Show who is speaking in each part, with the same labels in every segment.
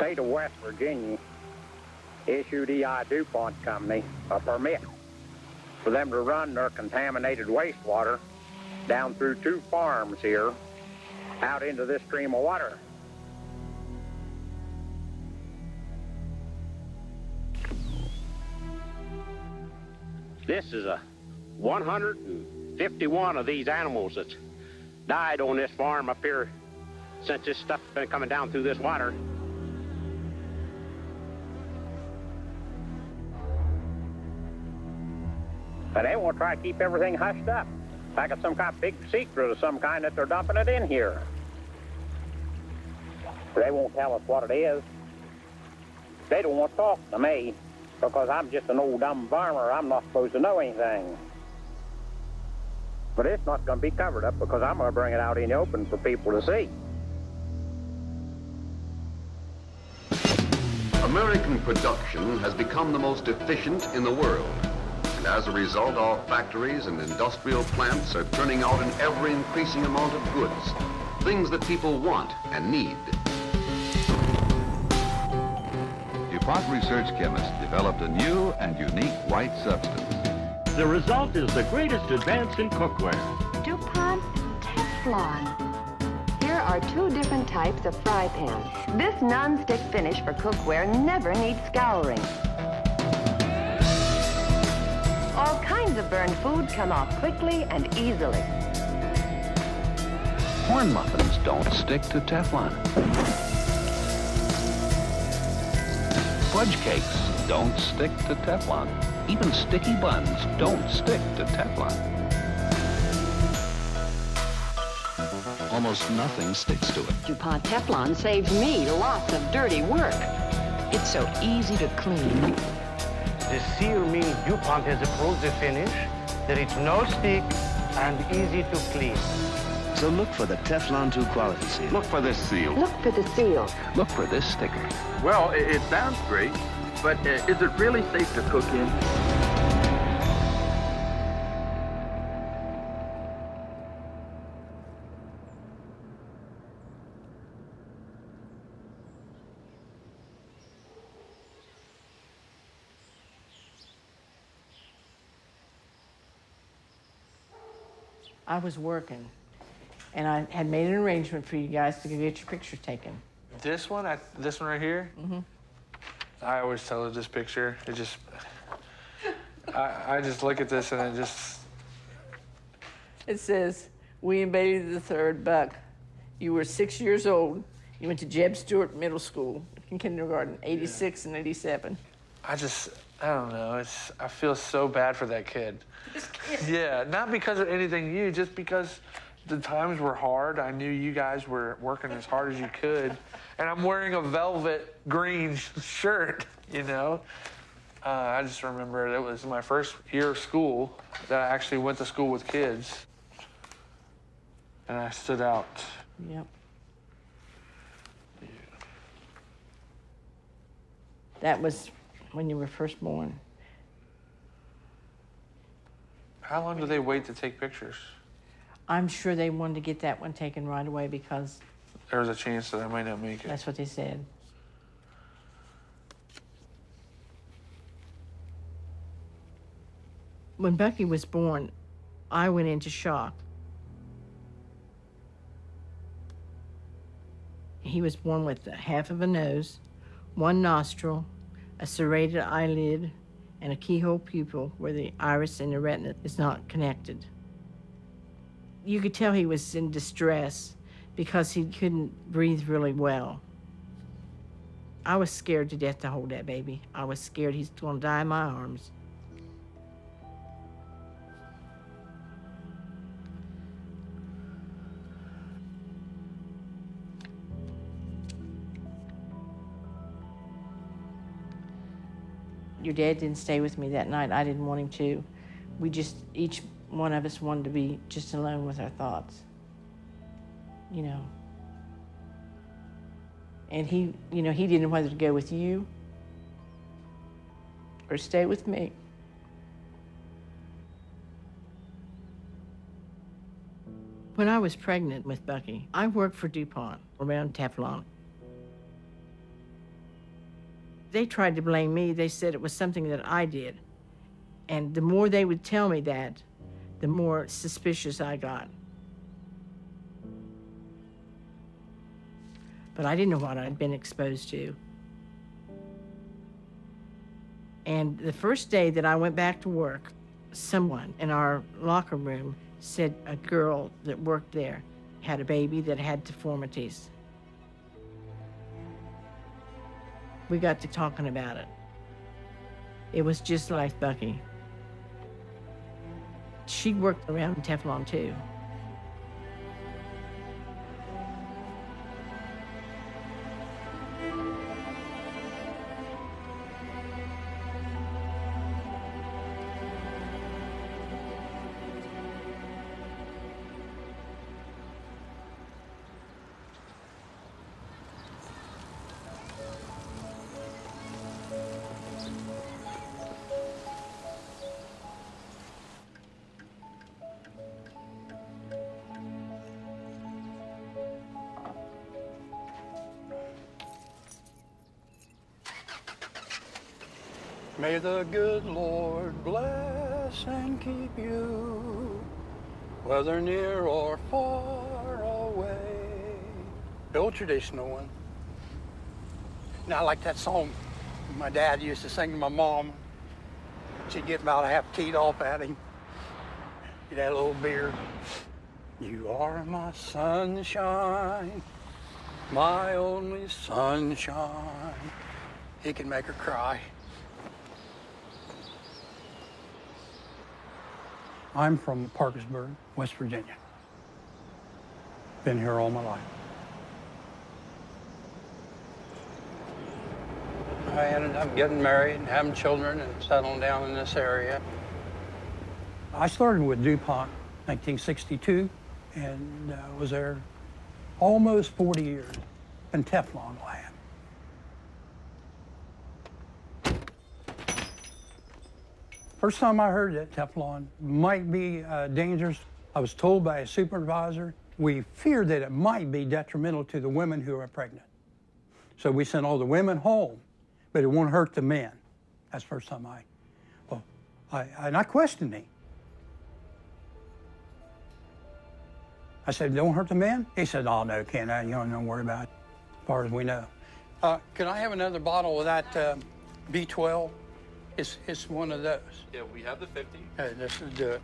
Speaker 1: state of West Virginia issued E.I. DuPont Company a permit for them to run their contaminated wastewater down through 2 farms here out into this stream of water. This is 151 of these animals that's died on this farm up here since this stuff's been coming down through this water. But they won't try to keep everything hushed up, like it's some kind of big secret of some kind that they're dumping it in here. They won't tell us what it is. They don't want to talk to me because I'm just an old dumb farmer. I'm not supposed to know anything. But it's not going to be covered up because I'm going to bring it out in the open for people to see.
Speaker 2: American production has become the most efficient in the world. And as a result, our factories and industrial plants are turning out an ever-increasing amount of goods, things that people want and need.
Speaker 3: DuPont research chemists developed a new and unique white substance.
Speaker 4: The result is the greatest advance in cookware.
Speaker 5: DuPont Teflon. Here are 2 different types of fry pans. This non-stick finish for cookware never needs scouring. All kinds of burned food come off quickly and easily.
Speaker 3: Corn muffins don't stick to Teflon. Fudge cakes don't stick to Teflon. Even sticky buns don't stick to Teflon. Almost nothing sticks to it.
Speaker 6: DuPont Teflon saves me lots of dirty work. It's so easy to clean.
Speaker 7: The seal means DuPont has approved the finish, that it's no stick and easy to clean.
Speaker 8: So look for the Teflon 2 quality seal.
Speaker 3: Look for this seal.
Speaker 5: Look for the seal.
Speaker 3: Look for this sticker.
Speaker 9: Well, it sounds great, but is it really safe to cook in?
Speaker 10: I was working, and I had made an arrangement for you guys to get your picture taken.
Speaker 11: This one right here? Mm-hmm. I always tell her this picture. It just, I just look at this and it just.
Speaker 10: It says, William Bailey III, Buck, you were 6 years old. You went to Jeb Stuart Middle School in kindergarten, 86 and 87.
Speaker 11: I don't know. I feel so bad for that kid. Yeah, not because of anything new, just because the times were hard. I knew you guys were working as hard as you could. And I'm wearing a velvet green shirt, you know. I just remember it was my first year of school that I actually went to school with kids. And I stood out.
Speaker 10: Yep. That was when you were first born.
Speaker 11: How long do they wait to take pictures?
Speaker 10: I'm sure they wanted to get that one taken right away because
Speaker 11: there was a chance that I might not make it.
Speaker 10: That's what they said. When Bucky was born, I went into shock. He was born with half of a nose, 1 nostril, a serrated eyelid, and a keyhole pupil where the iris and the retina is not connected. You could tell he was in distress because he couldn't breathe really well. I was scared to death to hold that baby. I was scared he's going to die in my arms. Your dad didn't stay with me that night. I didn't want him to. Each one of us wanted to be just alone with our thoughts, you know. And he didn't know whether to go with you or stay with me. When I was pregnant with Bucky, I worked for DuPont around Teflon. They tried to blame me. They said it was something that I did. And the more they would tell me that, the more suspicious I got. But I didn't know what I'd been exposed to. And the first day that I went back to work, someone in our locker room said a girl that worked there had a baby that had deformities. We got to talking about it. It was just like Bucky. She worked around Teflon too.
Speaker 12: May the good Lord bless and keep you, whether near or far away. The old traditional one. And I like that song my dad used to sing to my mom. She'd get about half teed off at him. He'd have a little beard. You are my sunshine, my only sunshine. He can make her cry. I'm from Parkersburg, West Virginia. Been here all my life. I ended up getting married and having children and settling down in this area. I started with DuPont in 1962 and was there almost 40 years in Teflon land. First time I heard that Teflon might be dangerous, I was told by a supervisor, we feared that it might be detrimental to the women who are pregnant. So we sent all the women home, but it won't hurt the men. That's the first time I questioned him. I said, don't hurt the men? He said, oh, no, can't I? You don't worry about it, as far as we know. Can I have another bottle of that B12? It's one of those.
Speaker 13: Yeah, we have the 50.
Speaker 12: This is good.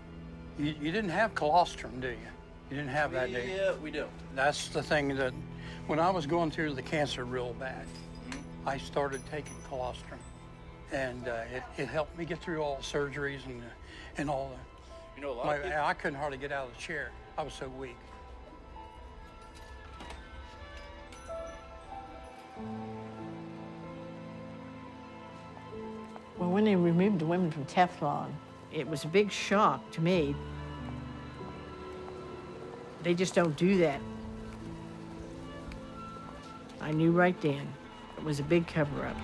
Speaker 12: You didn't have colostrum, do you? You didn't have that, do you?
Speaker 13: Yeah, we do.
Speaker 12: That's the thing that, when I was going through the cancer real bad, I started taking colostrum. And it helped me get through all the surgeries and all the...
Speaker 13: You know, a lot of people...
Speaker 12: I couldn't hardly get out of the chair. I was so weak.
Speaker 10: Well, when they removed the women from Teflon, it was a big shock to me. They just don't do that. I knew right then it was a big cover-up.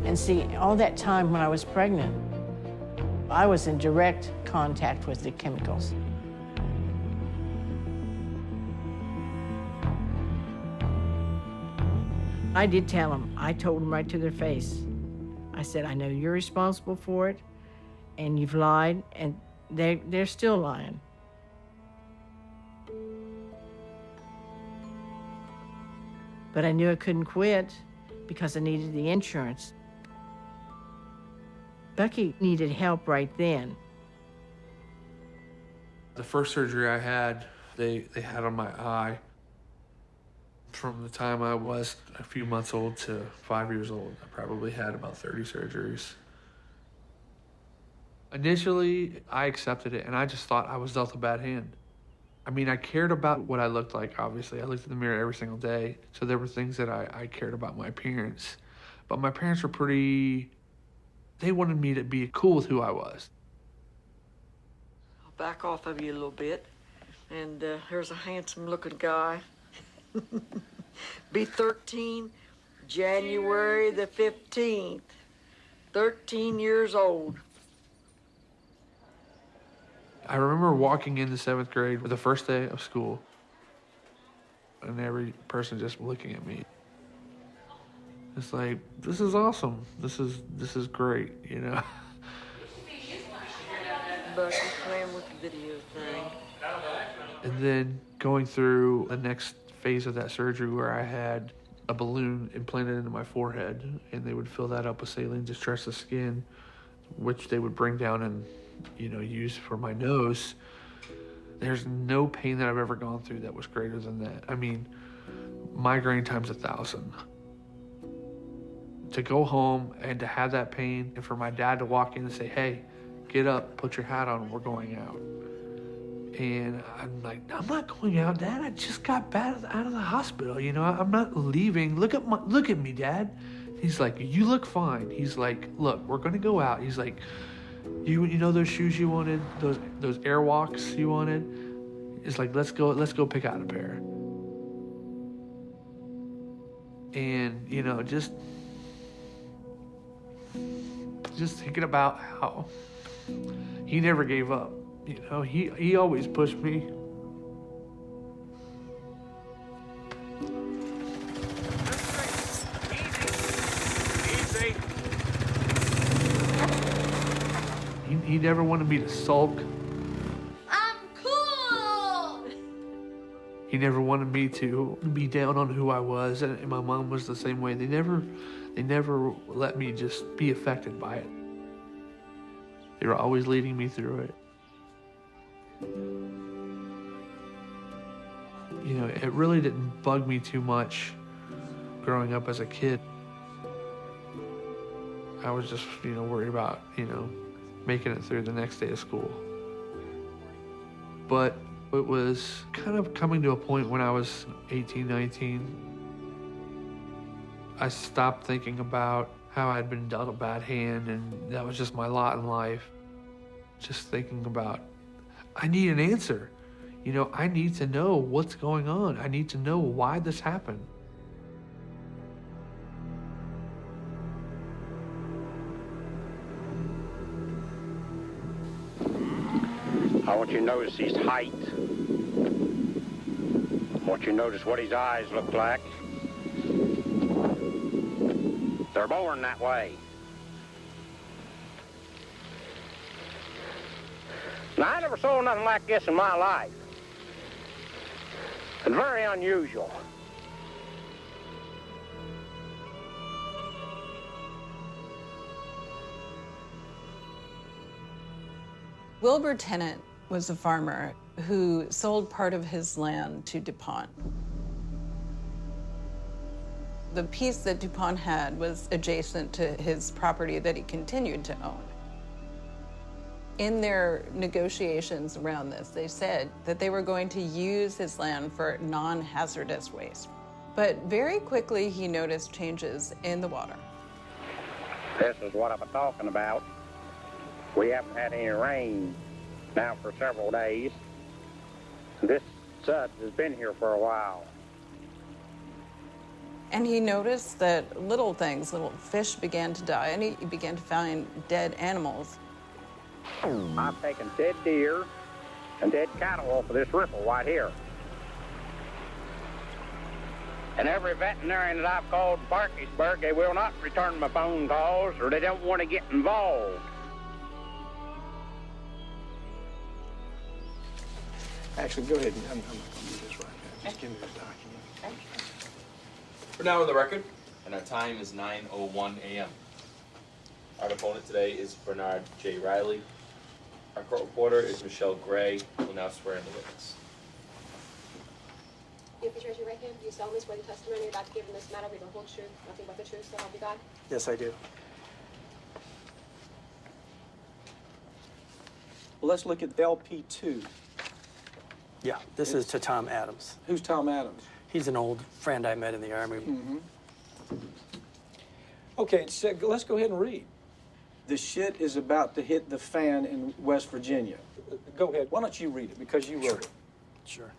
Speaker 10: And see, all that time when I was pregnant, I was in direct contact with the chemicals. I did tell them. I told them right to their face. I said, I know you're responsible for it, and you've lied, and they're still lying. But I knew I couldn't quit because I needed the insurance. Bucky needed help right then.
Speaker 11: The first surgery I had, they had on my eye. From the time I was a few months old to 5 years old, I probably had about 30 surgeries. Initially, I accepted it, and I just thought I was dealt a bad hand. I mean, I cared about what I looked like, obviously. I looked in the mirror every single day, so there were things that I cared about my appearance. But my parents were pretty... They wanted me to be cool with who I was.
Speaker 14: I'll back off of you a little bit. And here's a handsome-looking guy. Be 13, January the 15th, 13 years old.
Speaker 11: I remember walking into 7th grade for the first day of school, and every person just looking at me. It's like, this is awesome. This is great, you know?
Speaker 14: Bucky's playing with the video thing.
Speaker 11: And then going through the next phase of that surgery where I had a balloon implanted into my forehead, and they would fill that up with saline to stretch the skin, which they would bring down and, you know, use for my nose. There's no pain that I've ever gone through that was greater than that. I mean, migraine times 1,000. To go home and to have that pain, and for my dad to walk in and say, hey, get up, put your hat on, we're going out. And I'm like, I'm not going out, Dad. I just got out of the hospital. You know, I'm not leaving. Look at me, Dad. He's like, you look fine. He's like, look, we're gonna go out. He's like, you know those shoes you wanted, those Airwalks you wanted. It's like, let's go pick out a pair. And you know, just thinking about how he never gave up. You know, he always pushed me.
Speaker 13: Easy.
Speaker 11: He never wanted me to sulk.
Speaker 13: I'm cool.
Speaker 11: He never wanted me to be down on who I was, and my mom was the same way. They never let me just be affected by it. They were always leading me through it. You know, it really didn't bug me too much growing up as a kid. I was just, you know, worried about, you know, making it through the next day of school. But it was kind of coming to a point when I was 18, 19. I stopped thinking about how I'd been dealt a bad hand and that was just my lot in life. Just thinking about, I need an answer. You know, I need to know what's going on. I need to know why this happened.
Speaker 1: I want you to notice his height. I want you to notice what his eyes look like. They're born that way. Now, I never saw nothing like this in my life. It's very unusual.
Speaker 15: Wilbur Tennant was a farmer who sold part of his land to DuPont. The piece that DuPont had was adjacent to his property that he continued to own. In their negotiations around this, they said that they were going to use his land for non-hazardous waste. But very quickly, he noticed changes in the water.
Speaker 1: This is what I've been talking about. We haven't had any rain now for several days. This suds has been here for a while.
Speaker 15: And he noticed that little things, little fish began to die, and he began to find dead animals.
Speaker 1: I've taken dead deer and dead cattle off of this ripple right here. And every veterinarian that I've called Parkersburg, they will not return my phone calls or they don't want to get involved.
Speaker 16: Actually, go ahead. I'm not going to do this right now. Just give me the document.
Speaker 17: We're now on the record, and our time is 9:01 a.m. Our opponent today is Bernard J. Riley. Our court reporter is Michelle Gray, who will now swear in the witness.
Speaker 18: You have the treasure right hand. Do you solemnly swear the testimony you're about to give in this matter will be the whole truth, nothing but the truth, so help you God?
Speaker 16: Yes, I do. Well, let's look at LP2.
Speaker 19: Yeah, this is to Tom Adams.
Speaker 16: Who's Tom Adams?
Speaker 19: He's an old friend I met in the Army.
Speaker 16: Mm-hmm. Okay, so let's go ahead and read. The shit is about to hit the fan in West Virginia. Go ahead. Why don't you read it, because you wrote it.
Speaker 19: Sure.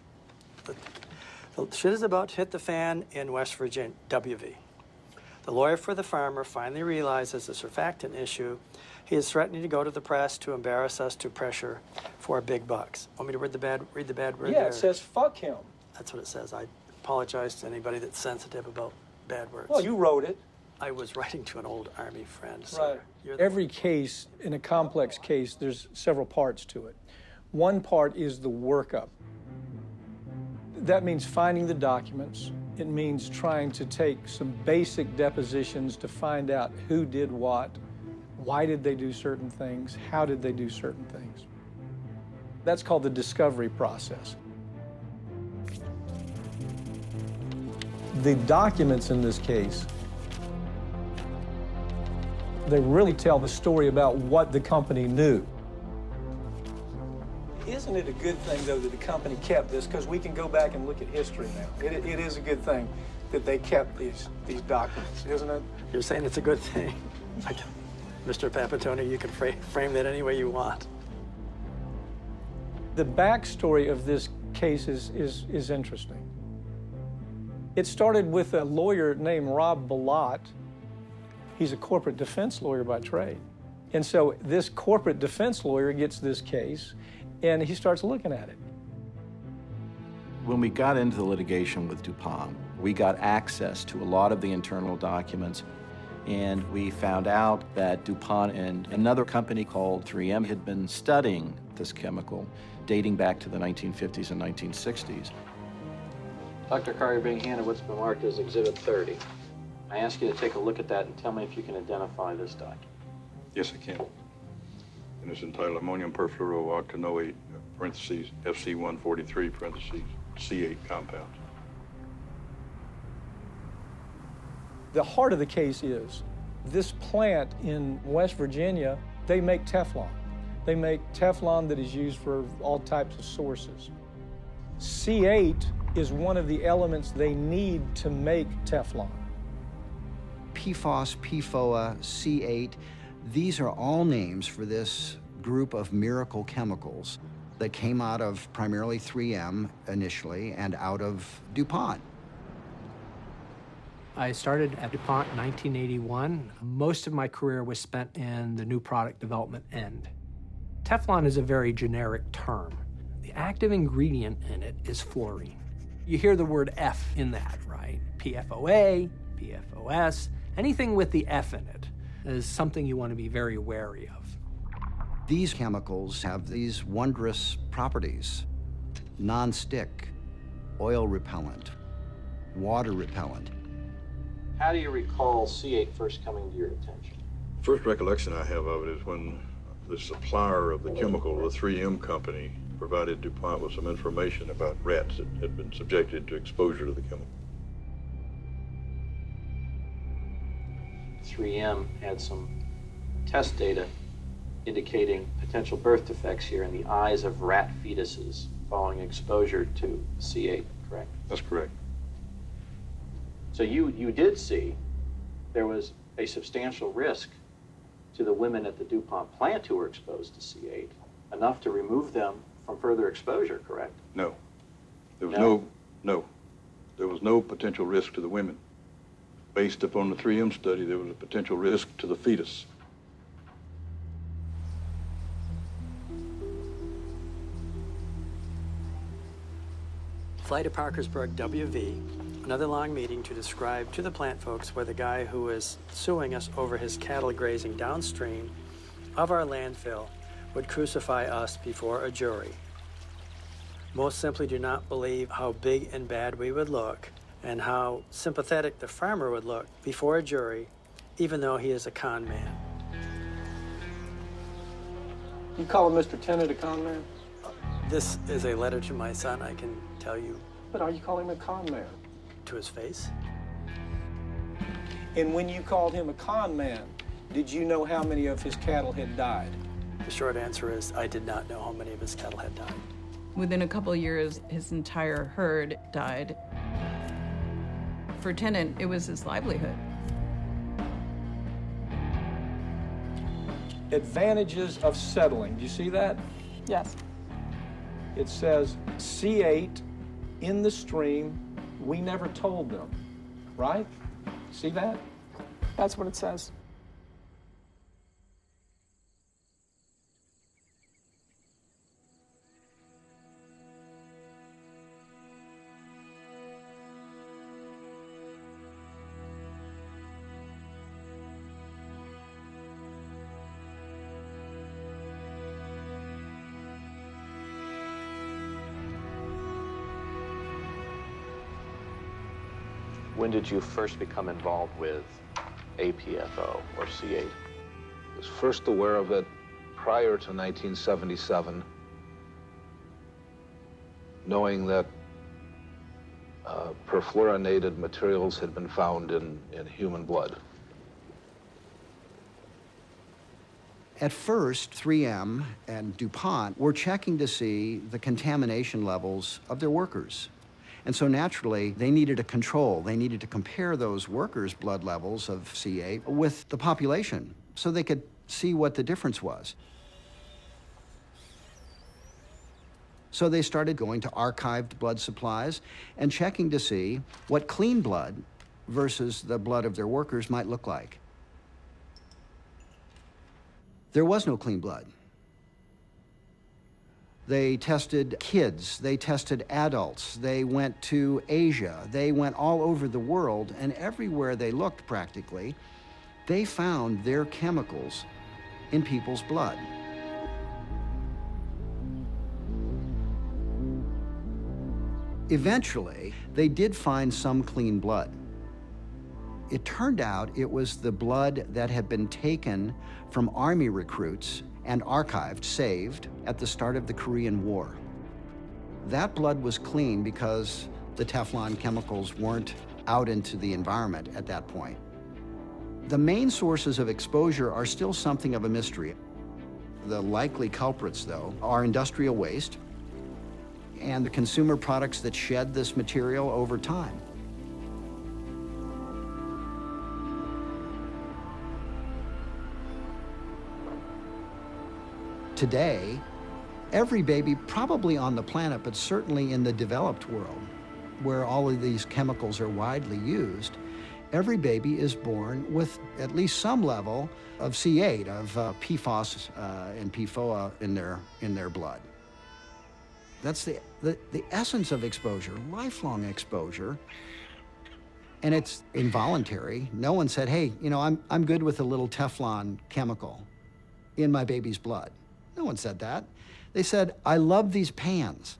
Speaker 19: The shit is about to hit the fan in West Virginia, WV. The lawyer for the farmer finally realizes the surfactant issue. He is threatening to go to the press to embarrass us to pressure for big bucks. Want me to read the bad word
Speaker 16: Yeah,
Speaker 19: there?
Speaker 16: it says fuck him.
Speaker 19: That's what it says. I apologize to anybody that's sensitive about bad words.
Speaker 16: Well, you wrote it.
Speaker 19: I was writing to an old Army friend. So
Speaker 16: Right.
Speaker 19: you're the
Speaker 16: Every case, in a complex case, there's several parts to it. One part is the workup. That means finding the documents. It means trying to take some basic depositions to find out who did what, why did they do certain things, how did they do certain things. That's called the discovery process. The documents in this case, they really tell the story about what the company knew. Isn't it a good thing, though, that the company kept this? Because we can go back and look at history now. It is a good thing that they kept these documents, isn't it?
Speaker 19: You're saying it's a good thing. Mr. Papantoni, you can frame that any way you want.
Speaker 16: The backstory of this case is interesting. It started with a lawyer named Rob Bilott. He's a corporate defense lawyer by trade. And so this corporate defense lawyer gets this case, and he starts looking at it.
Speaker 20: When we got into the litigation with DuPont, we got access to a lot of the internal documents, and we found out that DuPont and another company called 3M had been studying this chemical dating back to the 1950s and 1960s.
Speaker 21: Dr. Carr, you're being handed what's been marked as Exhibit 30. I ask you to take a look at that and tell me if you can identify this document.
Speaker 12: Yes, I can. And it's entitled ammonium perfluorooctanoate, parentheses, FC143, parentheses, C8 compound.
Speaker 16: The heart of the case is this plant in West Virginia, they make Teflon. They make Teflon that is used for all types of sources. C8 is one of the elements they need to make Teflon.
Speaker 22: PFOS, PFOA, C8, these are all names for this group of miracle chemicals that came out of primarily 3M initially and out of DuPont.
Speaker 23: I started at DuPont in 1981. Most of my career was spent in the new product development end. Teflon is a very generic term. The active ingredient in it is fluorine. You hear the word F in that, right? PFOA, PFOS, anything with the F in it is something you want to be very wary of.
Speaker 22: These chemicals have these wondrous properties: non-stick, oil repellent, water repellent.
Speaker 21: How do you recall C8 first coming to your attention?
Speaker 12: First recollection I have of it is when the supplier of the chemical, the 3M company, provided DuPont with some information about rats that had been subjected to exposure to the chemical.
Speaker 21: 3M had some test data indicating potential birth defects here in the eyes of rat fetuses following exposure to C8, correct?
Speaker 12: That's correct.
Speaker 21: So you did see there was a substantial risk to the women at the DuPont plant who were exposed to C8, enough to remove them from further exposure, correct?
Speaker 12: No. There was there was no potential risk to the women. Based upon the 3M study, there was a potential risk to the fetus.
Speaker 19: Flight to Parkersburg, WV, another long meeting to describe to the plant folks where the guy who is suing us over his cattle grazing downstream of our landfill would crucify us before a jury. Most simply do not believe how big and bad we would look and how sympathetic the farmer would look before a jury, even though he is a con man.
Speaker 16: You call Mr. Tennant a con man?
Speaker 19: This is a letter to my son, I can tell you.
Speaker 16: But are you calling him a con man?
Speaker 19: To his face.
Speaker 16: And when you called him a con man, did you know how many of his cattle had died?
Speaker 19: The short answer is I did not know how many of his cattle had died.
Speaker 15: Within a couple of years, his entire herd died. For Tennant, it was his livelihood.
Speaker 16: Advantages of settling. Do you see that?
Speaker 15: Yes.
Speaker 16: It says C8 in the stream, we never told them, right? See that?
Speaker 2: That's what it says.
Speaker 21: When did you first become involved with APFO or C8?
Speaker 4: I was first aware of it prior to 1977, knowing that perfluorinated materials had been found in human blood.
Speaker 22: At first, 3M and DuPont were checking to see the contamination levels of their workers. And so naturally, they needed a control. They needed to compare those workers' blood levels of C8 with the population so they could see what the difference was. So they started going to archived blood supplies and checking to see what clean blood versus the blood of their workers might look like. There was no clean blood. They tested kids, they tested adults, they went to Asia, they went all over the world, and everywhere they looked practically, they found their chemicals in people's blood. Eventually, they did find some clean blood. It turned out it was the blood that had been taken from Army recruits and archived, saved, at the start of the Korean War. That blood was clean because the Teflon chemicals weren't out into the environment at that point. The main sources of exposure are still something of a mystery. The likely culprits, though, are industrial waste and the consumer products that shed this material over time. Today, every baby, probably on the planet, but certainly in the developed world, where all of these chemicals are widely used, every baby is born with at least some level of C8, of PFOS and PFOA in their blood. That's the essence of exposure, lifelong exposure, and it's involuntary. No one said, hey, you know, I'm good with a little Teflon chemical in my baby's blood. No one said that. They said, I love these pans.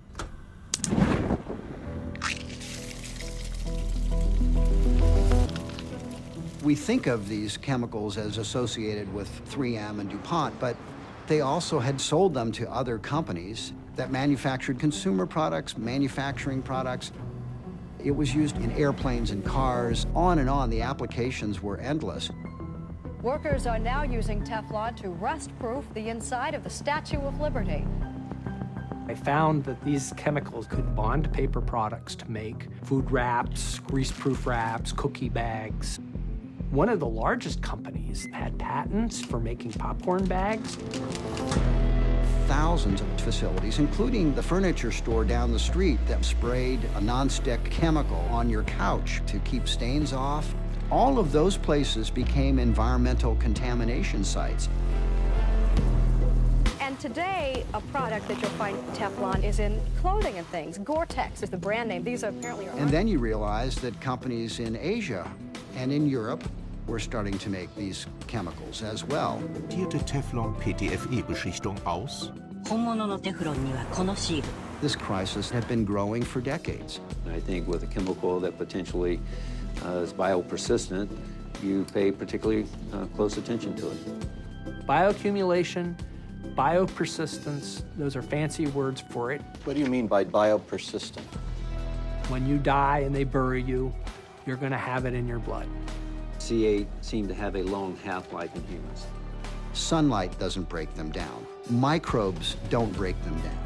Speaker 22: We think of these chemicals as associated with 3M and DuPont, but they also had sold them to other companies that manufactured consumer products, manufacturing products. It was used in airplanes and cars. On and on, the applications were endless.
Speaker 6: Workers are now using Teflon to rust-proof the inside of the Statue of Liberty.
Speaker 23: I found that these chemicals could bond paper products to make food wraps, grease-proof wraps, cookie bags. One of the largest companies had patents for making popcorn bags.
Speaker 22: Thousands of facilities, including the furniture store down the street that sprayed a nonstick chemical on your couch to keep stains off. All of those places became environmental contamination sites.
Speaker 6: And today, a product that you'll find Teflon is in clothing and things. Gore-Tex is the brand name. These apparently are...
Speaker 22: And then you realize that companies in Asia and in Europe were starting to make these chemicals as well.
Speaker 24: Teflon-PTFE-Beschichtung aus?
Speaker 22: This crisis had been growing for decades.
Speaker 25: I think with a chemical that potentially is biopersistent, you pay particularly close attention to it.
Speaker 23: Bioaccumulation, biopersistence, those are fancy words for it.
Speaker 25: What do you mean by biopersistent?
Speaker 23: When you die and they bury you, you're going to have it in your blood.
Speaker 25: C8 seem to have a long half-life in humans.
Speaker 22: Sunlight doesn't break them down. Microbes don't break them down.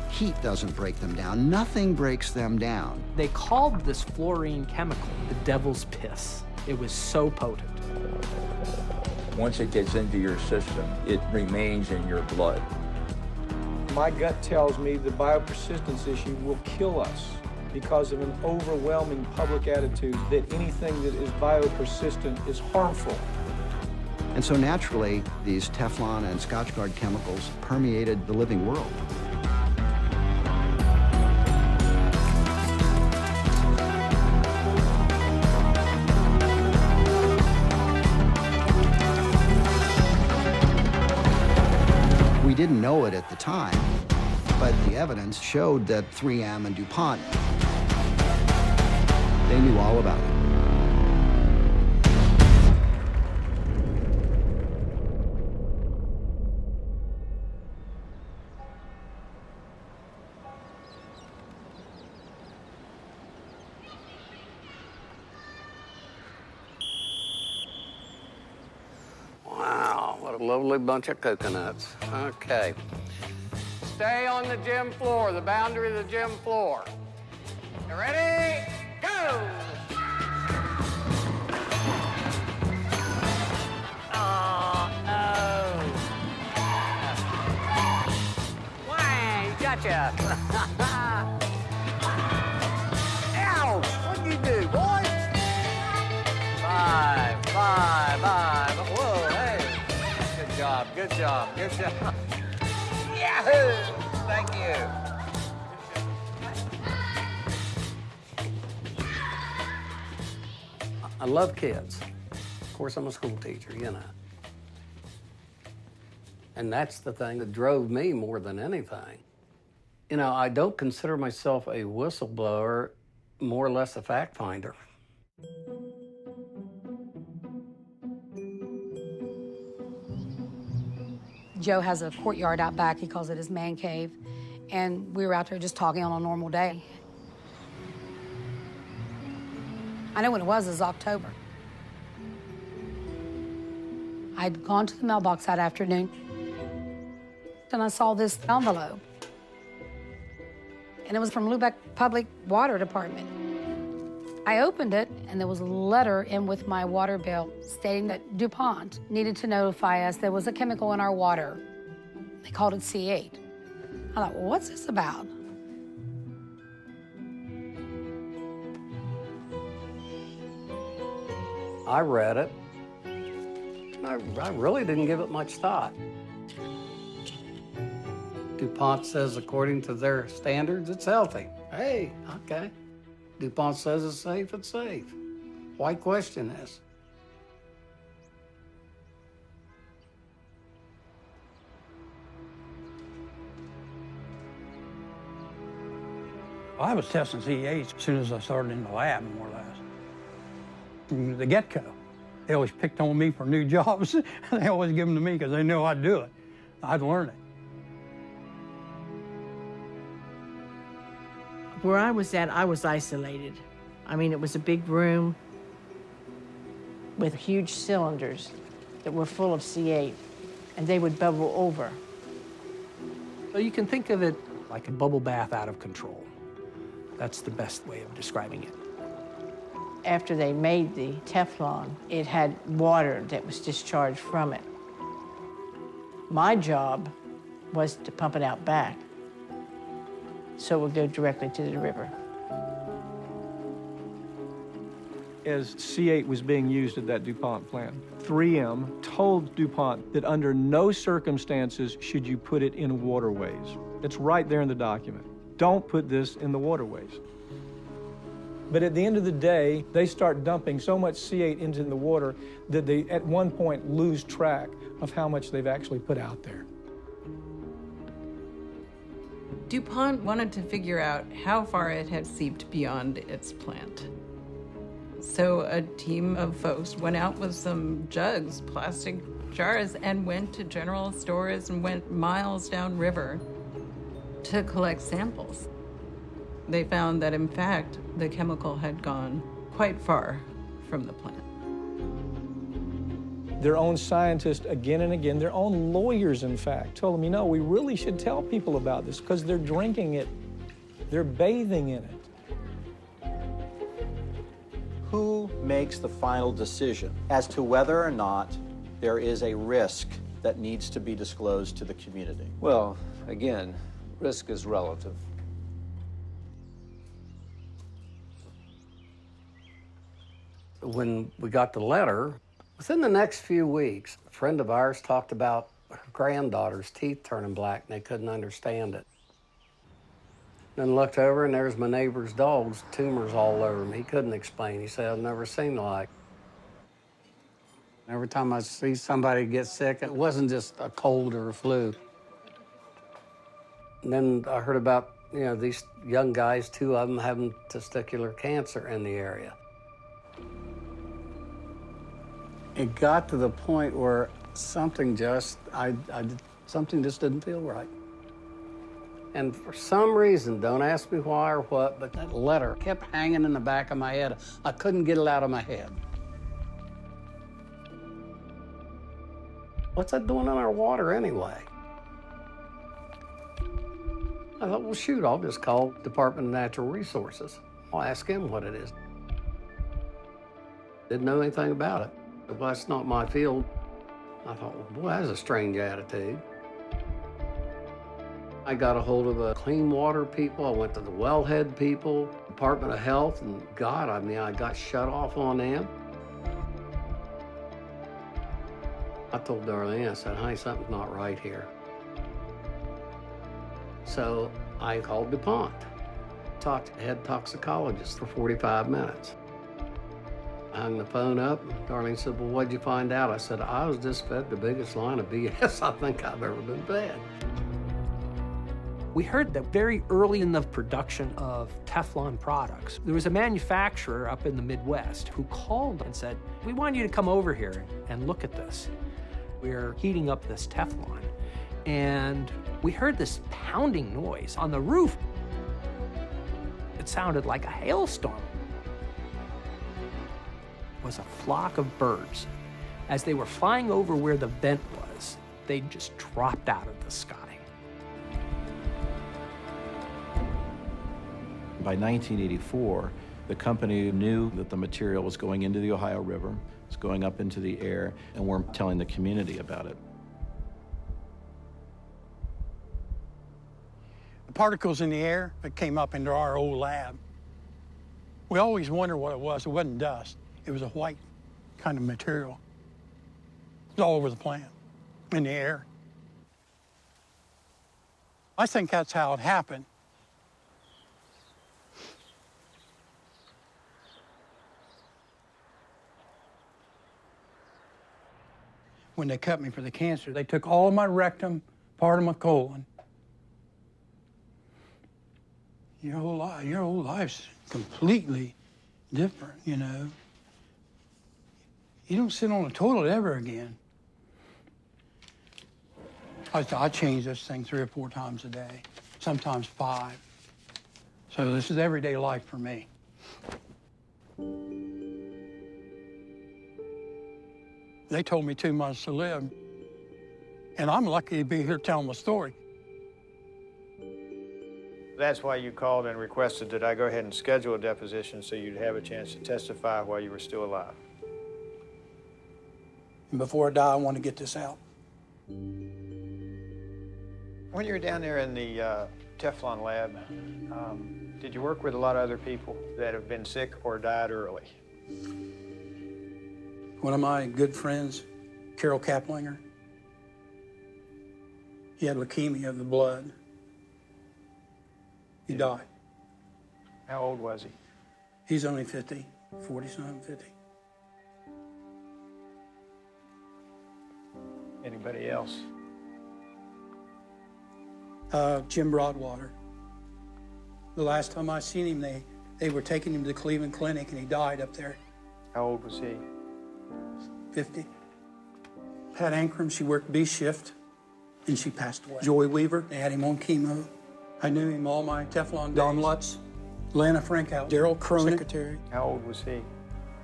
Speaker 22: Heat doesn't break them down. Nothing breaks them down.
Speaker 23: They called this fluorine chemical the devil's piss. It was so potent.
Speaker 26: Once it gets into your system, it remains in your blood.
Speaker 16: My gut tells me the biopersistence issue will kill us. because of an overwhelming public attitude that anything that is biopersistent is harmful.
Speaker 22: And so naturally, these Teflon and Scotchgard chemicals permeated the living world. We didn't know it at the time, but the evidence showed that 3M and DuPont, they knew all about it.
Speaker 2: Wow, what a lovely bunch of coconuts. Okay. Stay on the gym floor, the boundary of the gym floor. You ready? Go! Oh, no. Wang, gotcha. Ow, what'd you do, boy? Five. Whoa, hey. Good job. Yahoo! Thank you.
Speaker 19: I love kids. Of course, I'm a school teacher, you know. And that's the thing that drove me more than anything. You know, I don't consider myself a whistleblower, more or less a fact finder.
Speaker 3: Joe has a courtyard out back. He calls it his man cave. And we were out there just talking on a normal day. I know when it was October. I'd gone to the mailbox that afternoon, and I saw this envelope. And it was from Lubeck Public Water Department. I opened it, and there was a letter in with my water bill stating that DuPont needed to notify us there was a chemical in our water. They called it C8. I thought, well, what's this about?
Speaker 19: I read it. I really didn't give it much thought. DuPont says according to their standards, it's healthy. Hey, okay. DuPont says it's safe. Why question this?
Speaker 12: I was testing C8 as soon as I started in the lab, more or less. From the get-go. They always picked on me for new jobs. They always give them to me because they know I'd do it. I'd learn it.
Speaker 10: Where I was at, I was isolated. I mean, it was a big room with huge cylinders that were full of C8, and they would bubble over.
Speaker 23: So you can think of it like a bubble bath out of control. That's the best way of describing it.
Speaker 10: After they made the Teflon, it had water that was discharged from it. My job was to pump it out back, so it would go directly to the river.
Speaker 16: As C8 was being used at that DuPont plant, 3M told DuPont that under no circumstances should you put it in waterways. It's right there in the document. Don't put this in the waterways. But at the end of the day, they start dumping so much C8 into the water that they, at one point, lose track of how much they've actually put out there.
Speaker 15: DuPont wanted to figure out how far it had seeped beyond its plant. So a team of folks went out with some jugs, plastic jars, and went to general stores and went miles downriver to collect samples. They found that, in fact, the chemical had gone quite far from the plant.
Speaker 16: Their own scientists, again and again, their own lawyers, in fact, told them, you know, we really should tell people about this because they're drinking it, they're bathing in it.
Speaker 20: Who makes the final decision as to whether or not there is a risk that needs to be disclosed to the community?
Speaker 25: Well, again, risk is relative.
Speaker 2: when we got the letter, within the next few weeks, a friend of ours talked about her granddaughter's teeth turning black, and they couldn't understand it. Then looked over, and there's my neighbor's dog's tumors all over him. He couldn't explain. He said, I've never seen the like. Every time I see somebody get sick, it wasn't just a cold or a flu. And then I heard about, these young guys, 2 of them having testicular cancer in the area. It got to the point where something just didn't feel right. And for some reason, don't ask me why or what, but that letter kept hanging in the back of my head. I couldn't get it out of my head. What's that doing in our water anyway? I thought, well, shoot, I'll just call Department of Natural Resources. I'll ask him what it is. Didn't know anything about it. Well, that's not my field. I thought, well, boy, that's a strange attitude. I got a hold of the clean water people. I went to the wellhead people, Department of Health, and God, I got shut off on them. I told Darlene, I said, honey, something's not right here. So I called DuPont, talked to the head toxicologist for 45 minutes. I hung the phone up, and Darlene said, well, what'd you find out? I said, I was just fed the biggest line of BS I think I've ever been fed.
Speaker 23: We heard that very early in the production of Teflon products, there was a manufacturer up in the Midwest who called and said, we want you to come over here and look at this. We're heating up this Teflon. And we heard this pounding noise on the roof. It sounded like a hailstorm. It was a flock of birds. As they were flying over where the vent was, they just dropped out of the sky.
Speaker 20: By 1984, the company knew that the material was going into the Ohio River, was going up into the air, and weren't telling the community about it.
Speaker 12: The particles in the air that came up into our old lab, we always wondered what it was. It wasn't dust. It was a white kind of material. It was all over the plant, in the air. I think that's how it happened. When they cut me for the cancer, they took all of my rectum, part of my colon. Your whole life's completely different, you know. You don't sit on a toilet ever again. I change this thing 3 or 4 times a day, sometimes 5. So this is everyday life for me. They told me 2 months to live, and I'm lucky to be here telling my story.
Speaker 5: That's why you called and requested that I go ahead and schedule a deposition so you'd have a chance to testify while you were still alive.
Speaker 12: And before I die, I want to get this out.
Speaker 5: When you were down there in the Teflon lab, did you work with a lot of other people that have been sick or died early?
Speaker 12: One of my good friends, Carol Kaplinger, he had leukemia of the blood. He died.
Speaker 5: How old was he?
Speaker 12: He's only 50, 40-something, 50.
Speaker 5: Anybody else?
Speaker 12: Jim Broadwater. The last time I seen him, they were taking him to the Cleveland Clinic, and he died up there.
Speaker 5: How old was he?
Speaker 12: 50. Pat Ankrum, she worked B shift, and she passed away. Joy Weaver, they had him on chemo. I knew him all my Teflon days. Don Lutz, Lana Frankout, Daryl Cronin, secretary.
Speaker 5: How old was he?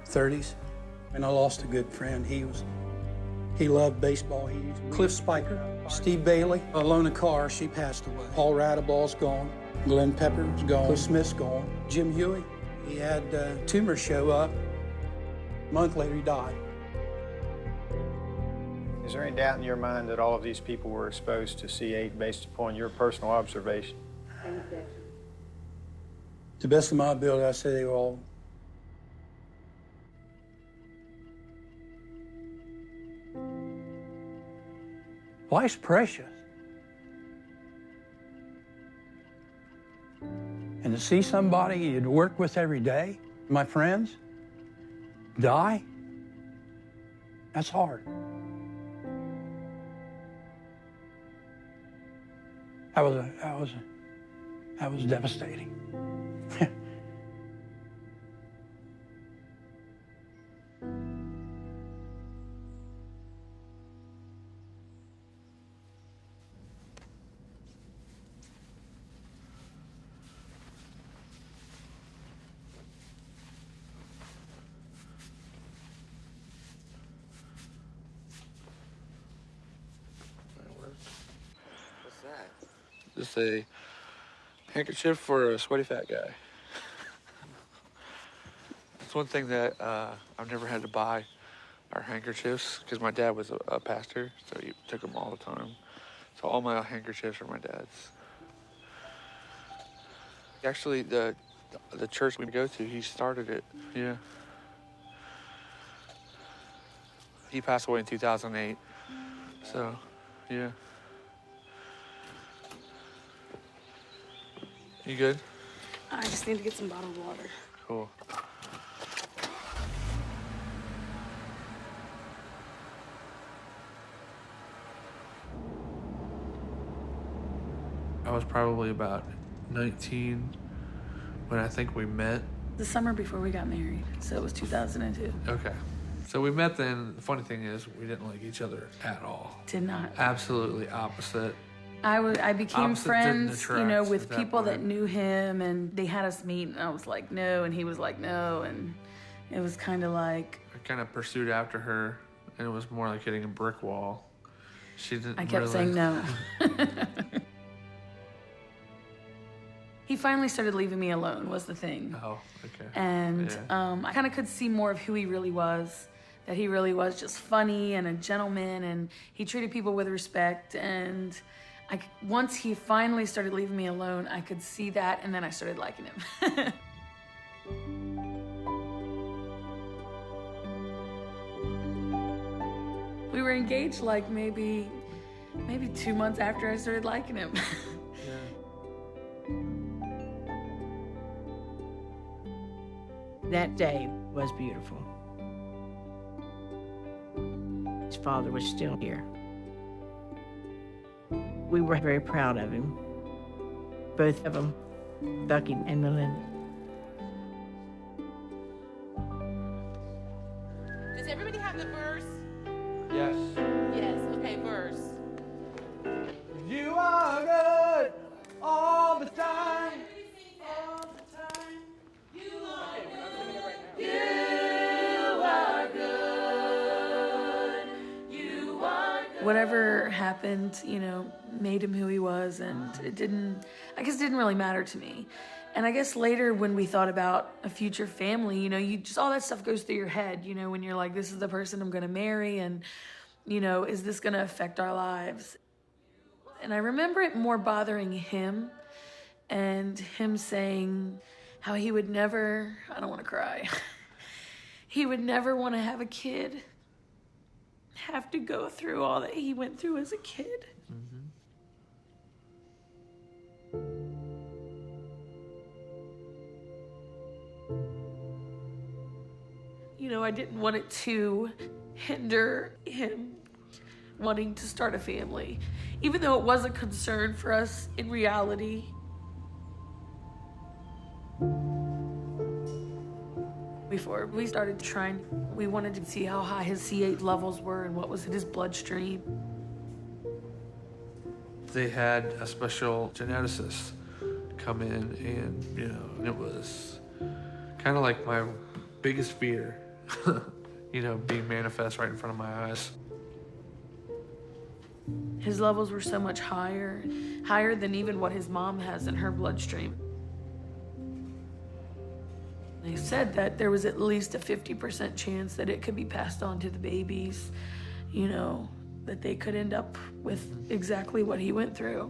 Speaker 12: 30s. And I lost a good friend. He loved baseball. Cliff Spiker, Steve Bailey, Alona Carr, she passed away. Paul Radaball's gone. Glenn Pepper's gone. Cliff Smith's gone. Jim Huey, he had a tumor show up. A month later, he died.
Speaker 5: Is there any doubt in your mind that all of these people were exposed to C8 based upon your personal observation?
Speaker 12: To the best of my ability, I say they were all Life's precious. And to see somebody you'd work with every day, my friends, die, that's hard. That was devastating.
Speaker 11: What's that? Just a handkerchief for a sweaty fat guy. It's one thing that I've never had to buy our handkerchiefs because my dad was a pastor, so he took them all the time. So all my handkerchiefs are my dad's. Actually, the church we go to, he started it. Yeah. He passed away in 2008. So, yeah. You good?
Speaker 7: I just need to get some bottled water.
Speaker 11: Cool. I was probably about 19 when I think we met.
Speaker 7: The summer before we got married, so it was 2002.
Speaker 11: Okay. So we met then. The funny thing is, we didn't like each other at all.
Speaker 7: Did not.
Speaker 11: Absolutely opposite.
Speaker 7: I became
Speaker 11: Opposite
Speaker 7: friends,
Speaker 11: didn't
Speaker 7: you know,
Speaker 11: attract
Speaker 7: with
Speaker 11: at that
Speaker 7: people that
Speaker 11: point.
Speaker 7: knew him, and they had us meet, and I was like, no, and he was like, no, and it was kind of like,
Speaker 11: I kind of pursued after her, and it was more like hitting a brick wall. She didn't
Speaker 7: I kept
Speaker 11: really...
Speaker 7: saying no. He finally started leaving me alone, was the thing.
Speaker 11: Oh, okay.
Speaker 7: And
Speaker 11: Yeah.
Speaker 7: I kind of could see more of who he really was, that he really was just funny and a gentleman, and he treated people with respect. And once he finally started leaving me alone, I could see that, and then I started liking him. We were engaged like maybe 2 months after I started liking him.
Speaker 10: That day was beautiful. His father was still here. We were very proud of him. Both of them, Bucky and Melinda.
Speaker 8: Does everybody have the verse?
Speaker 11: Yes.
Speaker 8: Yes, okay, verse.
Speaker 11: You are good all the time.
Speaker 7: Whatever happened, you know, made him who he was, and it didn't really matter to me. And I guess later when we thought about a future family, you know, all that stuff goes through your head, you know, when you're like, this is the person I'm gonna marry, and, you know, is this gonna affect our lives? And I remember it more bothering him, and him saying how he would never, I don't wanna cry, he would never wanna have a kid, have to go through all that he went through as a kid. You know, I didn't want it to hinder him wanting to start a family, even though it was a concern for us in reality. Before we started trying, we wanted to see how high his C8 levels were and what was in his bloodstream.
Speaker 11: They had a special geneticist come in, and, you know, it was kind of like my biggest fear, you know, being manifest right in front of my eyes.
Speaker 7: His levels were so much higher than even what his mom has in her bloodstream. They said that there was at least a 50% chance that it could be passed on to the babies, you know, that they could end up with exactly what he went through.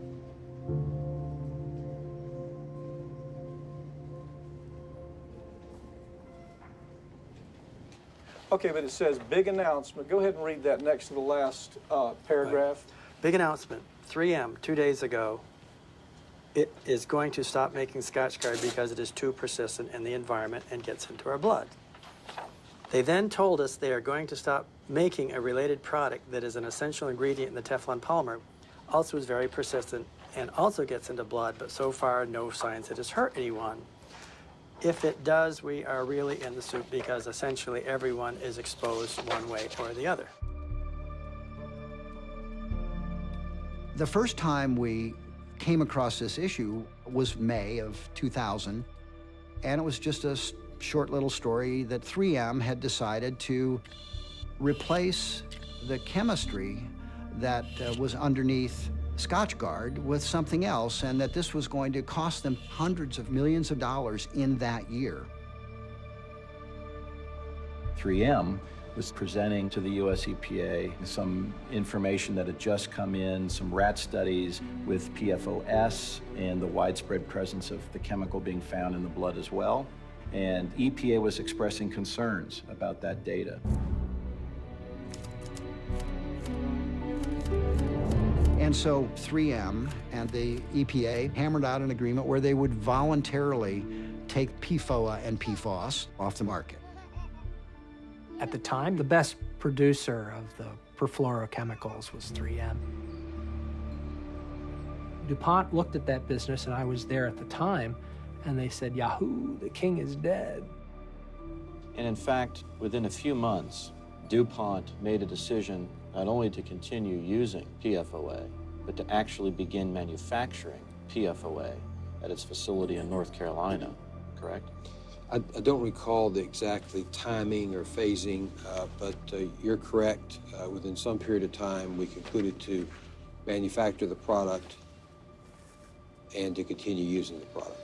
Speaker 16: Okay, but it says big announcement. Go ahead and read that next to the last paragraph.
Speaker 19: Big announcement, 3M, 2 days ago, it is going to stop making Scotchgard because it is too persistent in the environment and gets into our blood. They then told us they are going to stop making a related product that is an essential ingredient in the Teflon polymer, also is very persistent and also gets into blood, but so far no signs it has hurt anyone. If it does, we are really in the soup because essentially everyone is exposed one way or the other.
Speaker 22: The first time we came across this issue was May of 2000, and it was just a short little story that 3M had decided to replace the chemistry that was underneath Scotchgard with something else, and that this was going to cost them hundreds of millions of dollars in that year.
Speaker 20: 3M was presenting to the US EPA some information that had just come in, some rat studies with PFOS and the widespread presence of the chemical being found in the blood as well. And EPA was expressing concerns about that data.
Speaker 22: And so 3M and the EPA hammered out an agreement where they would voluntarily take PFOA and PFOS off the market.
Speaker 23: At the time, the best producer of the perfluorochemicals was 3M. DuPont looked at that business, and I was there at the time, and they said, Yahoo, the king is dead.
Speaker 21: And in fact, within a few months, DuPont made a decision not only to continue using PFOA, but to actually begin manufacturing PFOA at its facility in North Carolina, correct?
Speaker 1: I don't recall the exact timing or phasing, but you're correct. Within some period of time, we concluded to manufacture the product and to continue using the product.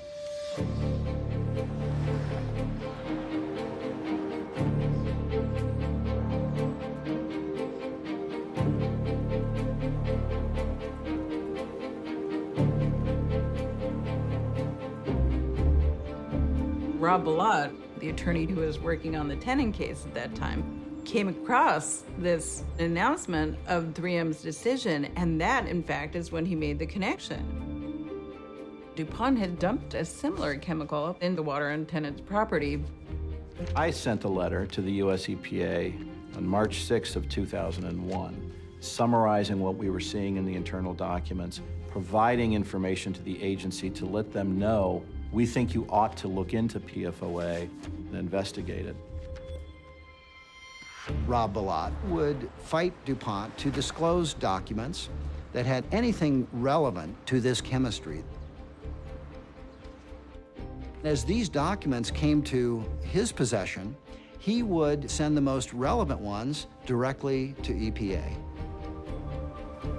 Speaker 15: Rob Bilott, the attorney who was working on the Tenon case at that time, came across this announcement of 3M's decision, and that, in fact, is when he made the connection. DuPont had dumped a similar chemical in the water on Tenon's property.
Speaker 20: I sent a letter to the US EPA on March 6th of 2001, summarizing what we were seeing in the internal documents, providing information to the agency to let them know we think you ought to look into PFOA and investigate it.
Speaker 22: Rob Bilott would fight DuPont to disclose documents that had anything relevant to this chemistry. As these documents came to his possession, he would send the most relevant ones directly to EPA.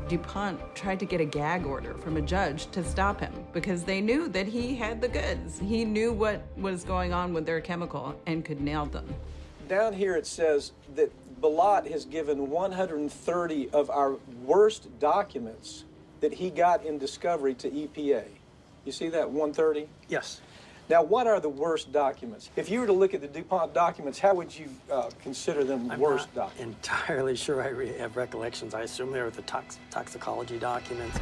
Speaker 15: DuPont tried to get a gag order from a judge to stop him because they knew that he had the goods. He knew what was going on with their chemical and could nail them.
Speaker 16: Down here it says that Bilott has given 130 of our worst documents that he got in discovery to EPA. You see that 130?
Speaker 19: Yes.
Speaker 16: Now, what are the worst documents? If you were to look at the DuPont documents, how would you consider them worst documents?
Speaker 19: I'm not entirely sure I have recollections. I assume they were the toxicology documents.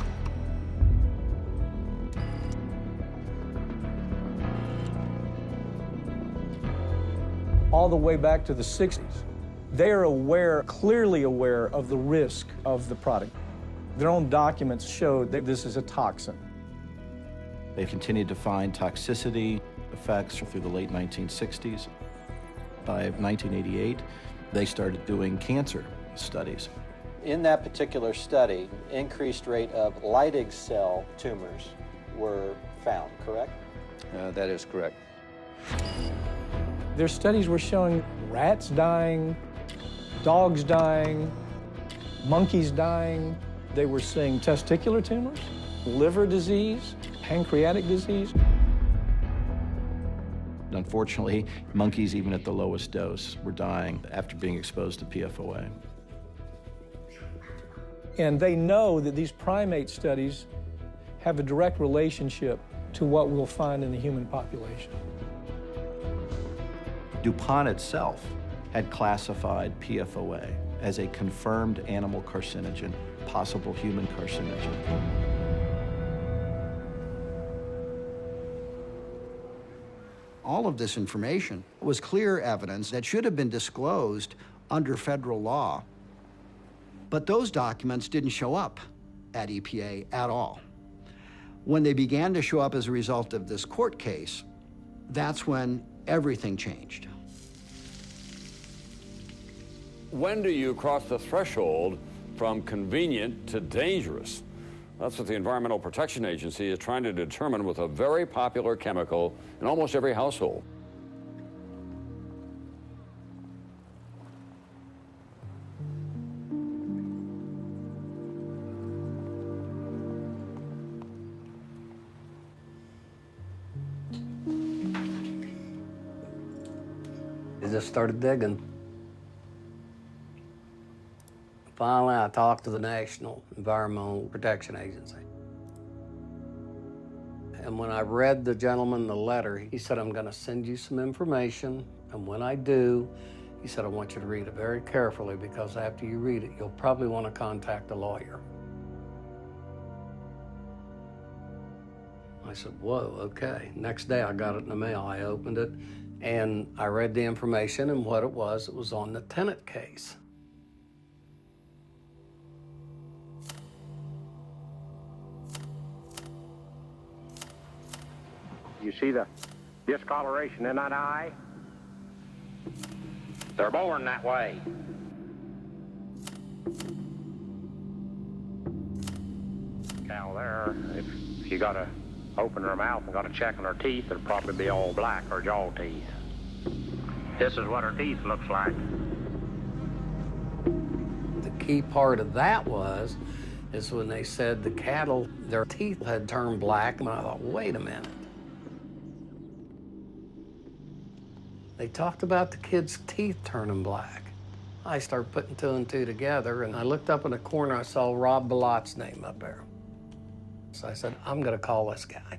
Speaker 16: All the way back to the 60s. They are aware, clearly aware of the risk of the product. Their own documents showed that this is a toxin.
Speaker 20: They continued to find toxicity effects through the late 1960s. By 1988, they started doing cancer studies.
Speaker 21: In that particular study, increased rate of Leydig cell tumors were found, correct?
Speaker 1: That is correct.
Speaker 16: Their studies were showing rats dying, dogs dying, monkeys dying. They were seeing testicular tumors, liver disease, pancreatic disease.
Speaker 20: Unfortunately, monkeys, even at the lowest dose, were dying after being exposed to PFOA.
Speaker 16: And they know that these primate studies have a direct relationship to what we'll find in the human population.
Speaker 20: DuPont itself had classified PFOA as a confirmed animal carcinogen possible human carcinogen.
Speaker 22: All of this information was clear evidence that should have been disclosed under federal law. But those documents didn't show up at EPA at all. When they began to show up as a result of this court case, that's when everything changed.
Speaker 9: When do you cross the threshold from convenient to dangerous? That's what the Environmental Protection Agency is trying to determine with a very popular chemical in almost every household.
Speaker 2: I just started digging. Finally, I talked to the National Environmental Protection Agency. And when I read the gentleman the letter, he said, I'm going to send you some information, and when I do, he said, I want you to read it very carefully, because after you read it, you'll probably want to contact a lawyer. I said, whoa, okay. Next day, I got it in the mail. I opened it, and I read the information, and what it was on the Tennant case.
Speaker 13: You see the discoloration in that eye? They're born that way. Cow there, if you got to open her mouth and got to check on her teeth, it'll probably be all black, her jaw teeth. This is what her teeth looks like.
Speaker 2: The key part of that is when they said the cattle, their teeth had turned black, and I thought, wait a minute. They talked about the kids' teeth turning black. I started putting two and two together, and I looked up in the corner, I saw Rob Bellot's name up there. So I said, I'm gonna call this guy.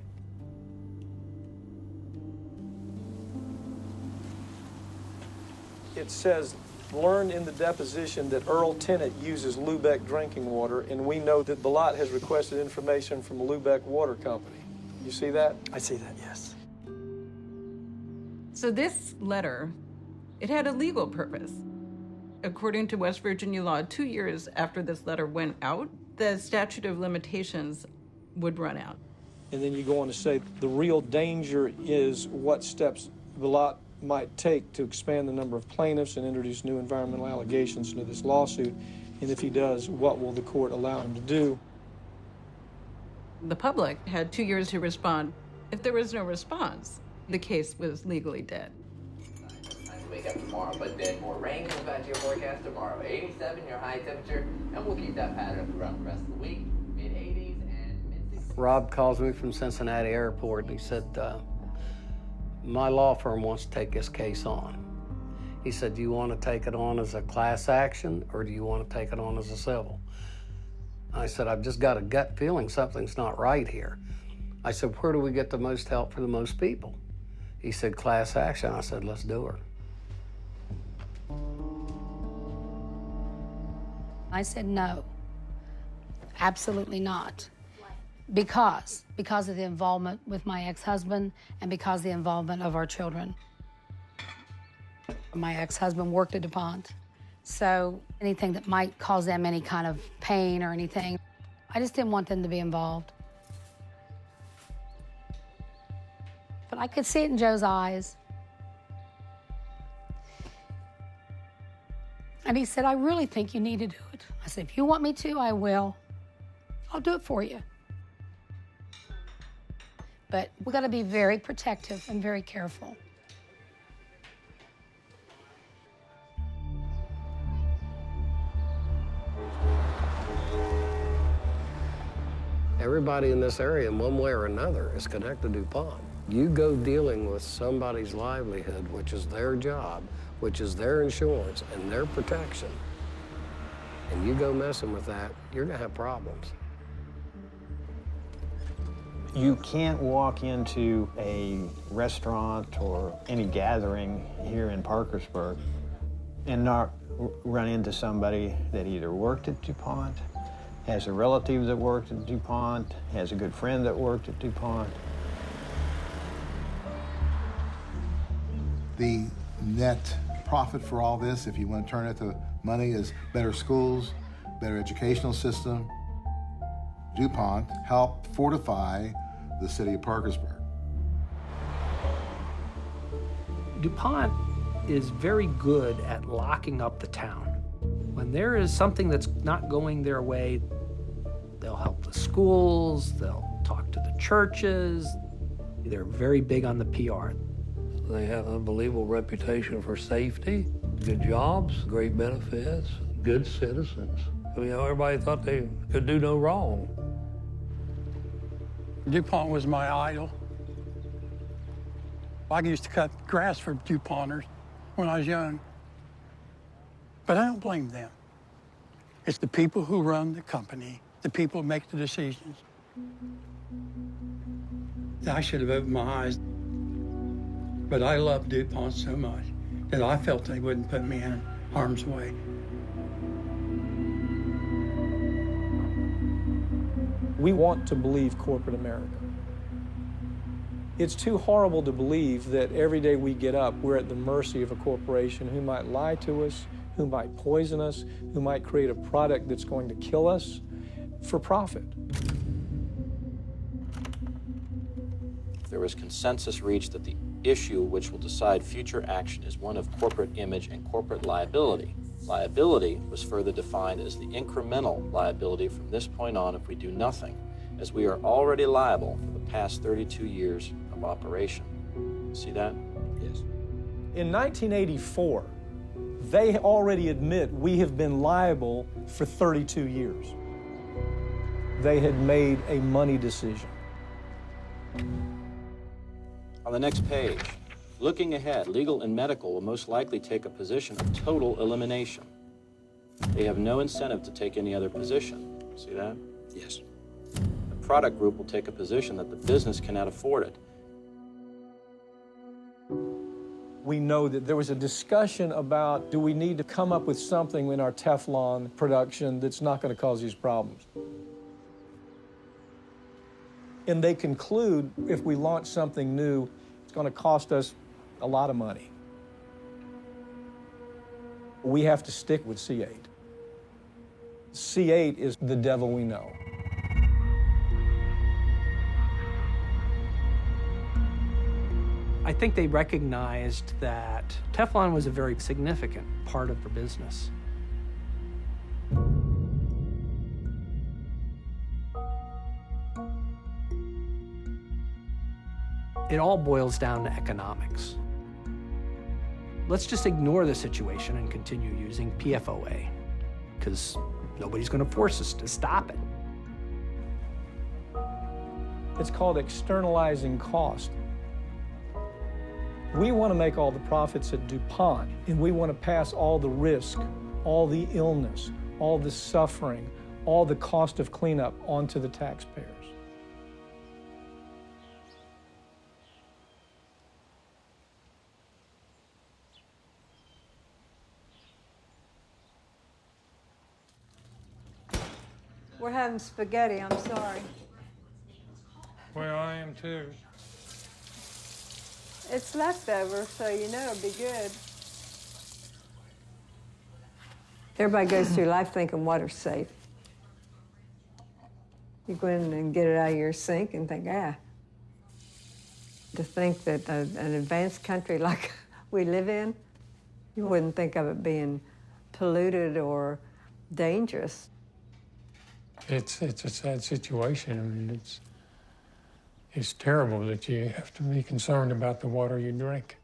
Speaker 16: It says, learned in the deposition that Earl Tennant uses Lubeck drinking water, and we know that Bellot has requested information from Lubeck Water Company. You see that?
Speaker 23: I see that, yes.
Speaker 15: So this letter, it had a legal purpose. According to West Virginia law, 2 years after this letter went out, the statute of limitations would run out.
Speaker 16: And then you go on to say the real danger is what steps Bellot might take to expand the number of plaintiffs and introduce new environmental allegations into this lawsuit. And if he does, what will the court allow him to do?
Speaker 15: The public had 2 years to respond. If there was no response, the case was legally dead.
Speaker 14: Wake up tomorrow, but then more rain comes back to your forecast tomorrow. 87, your high temperature, and we'll keep that pattern throughout the rest of the week. Mid-80s and mid-60s.
Speaker 2: Rob calls me from Cincinnati Airport, and he said, my law firm wants to take this case on. He said, do you want to take it on as a class action, or do you want to take it on as a civil? I said, I've just got a gut feeling something's not right here. I said, where do we get the most help for the most people? He said, class action. I said, let's do her.
Speaker 3: I said no, absolutely not. Because of the involvement with my ex-husband and because of the involvement of our children. My ex-husband worked at DuPont, so anything that might cause them any kind of pain or anything, I just didn't want them to be involved. But I could see it in Joe's eyes. And he said, I really think you need to do it. I said, if you want me to, I will. I'll do it for you. But we got to be very protective and very careful.
Speaker 2: Everybody in this area, in one way or another, is connected to DuPont. You go dealing with somebody's livelihood, which is their job, which is their insurance and their protection, and you go messing with that, you're gonna have problems.
Speaker 5: You can't walk into a restaurant or any gathering here in Parkersburg and not run into somebody that either worked at DuPont has a relative that worked at DuPont, has a good friend that worked at DuPont.
Speaker 4: The net profit for all this, if you want to turn it to money, is better schools, better educational system. DuPont helped fortify the city of Parkersburg.
Speaker 23: DuPont is very good at locking up the town. When there is something that's not going their way, they'll help the schools, they'll talk to the churches. They're very big on the PR.
Speaker 6: They have an unbelievable reputation for safety, good jobs, great benefits, good citizens. You know, everybody thought they could do no wrong.
Speaker 12: DuPont was my idol. I used to cut grass for DuPonters when I was young. But I don't blame them. It's the people who run the company, the people who make the decisions. I should have opened my eyes. But I love DuPont so much that I felt they wouldn't put me in harm's way.
Speaker 16: We want to believe corporate America. It's too horrible to believe that every day we get up, we're at the mercy of a corporation who might lie to us, who might poison us, who might create a product that's going to kill us for profit.
Speaker 20: There was consensus reached that the issue which will decide future action is one of corporate image and corporate liability. Liability was further defined as the incremental liability from this point on if we do nothing, as we are already liable for the past 32 years of operation. See that?
Speaker 1: Yes.
Speaker 16: In 1984, they already admit we have been liable for 32 years. They had made a money decision.
Speaker 20: On the next page, looking ahead, legal and medical will most likely take a position of total elimination. They have no incentive to take any other position. See that?
Speaker 1: Yes.
Speaker 20: The product group will take a position that the business cannot afford it.
Speaker 16: We know that there was a discussion about, do we need to come up with something in our Teflon production that's not going to cause these problems? And they conclude, if we launch something new, it's going to cost us a lot of money. We have to stick with C8. C8 is the devil we know.
Speaker 23: I think they recognized that Teflon was a very significant part of their business. It all boils down to economics. Let's just ignore the situation and continue using PFOA, because nobody's going to force us to stop it.
Speaker 16: It's called externalizing cost. We want to make all the profits at DuPont, and we want to pass all the risk, all the illness, all the suffering, all the cost of cleanup onto the taxpayers.
Speaker 17: We're having spaghetti, I'm sorry.
Speaker 12: Well, I am too.
Speaker 17: It's leftover, so you know it'll be good. Everybody goes through life thinking water's safe. You go in and get it out of your sink and think, To think that an advanced country like we live in, you wouldn't think of it being polluted or dangerous.
Speaker 12: It's a sad situation. I mean, it's terrible that you have to be concerned about the water you drink.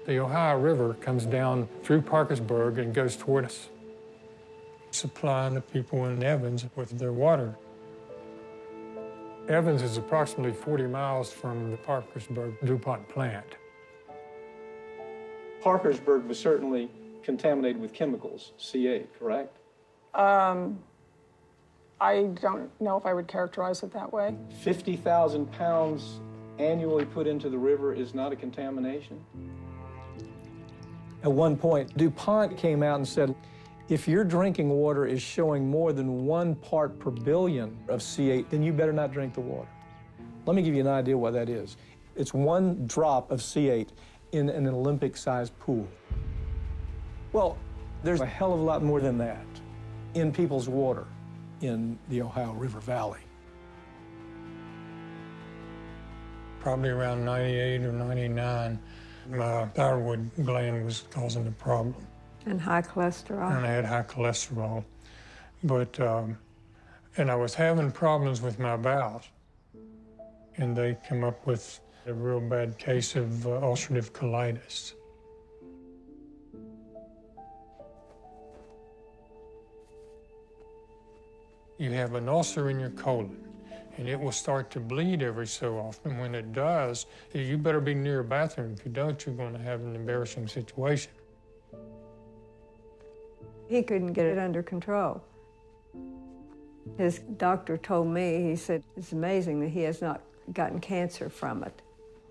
Speaker 12: The Ohio River comes down through Parkersburg and goes toward us, supplying the people in Evans with their water. Evans is approximately 40 miles from the Parkersburg DuPont plant.
Speaker 16: Parkersburg was certainly contaminated with chemicals, C8, correct?
Speaker 18: I don't know if I would characterize it that way.
Speaker 16: 50,000 pounds annually put into the river is not a contamination? At one point, DuPont came out and said, if your drinking water is showing more than 1 part per billion of C8, then you better not drink the water. Let me give you an idea what that is. It's 1 drop of C8 in an Olympic-sized pool. Well, there's a hell of a lot more than that in people's water in the Ohio River Valley.
Speaker 12: Probably around 98 or 99, my thyroid gland was causing the problem.
Speaker 17: And high cholesterol.
Speaker 12: And I had high cholesterol. But, and I was having problems with my bowels. And they came up with a real bad case of ulcerative colitis. You have an ulcer in your colon, and it will start to bleed every so often. When it does, you better be near a bathroom. If you don't, you're going to have an embarrassing situation.
Speaker 17: He couldn't get it under control. His doctor told me, he said, it's amazing that he has not gotten cancer from it.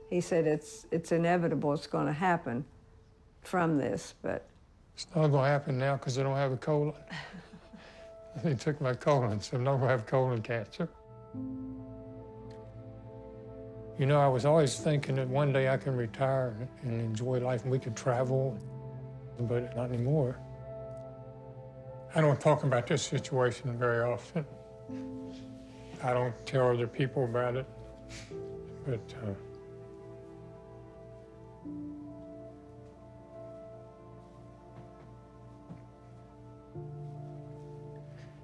Speaker 17: He said it's inevitable, it's going to happen from this, but...
Speaker 12: It's not going to happen now because I don't have a colon. They took my colon, so I'm not going to have colon cancer. You know, I was always thinking that one day I can retire and enjoy life and we could travel, but not anymore. I don't talk about this situation very often. I don't tell other people about it, but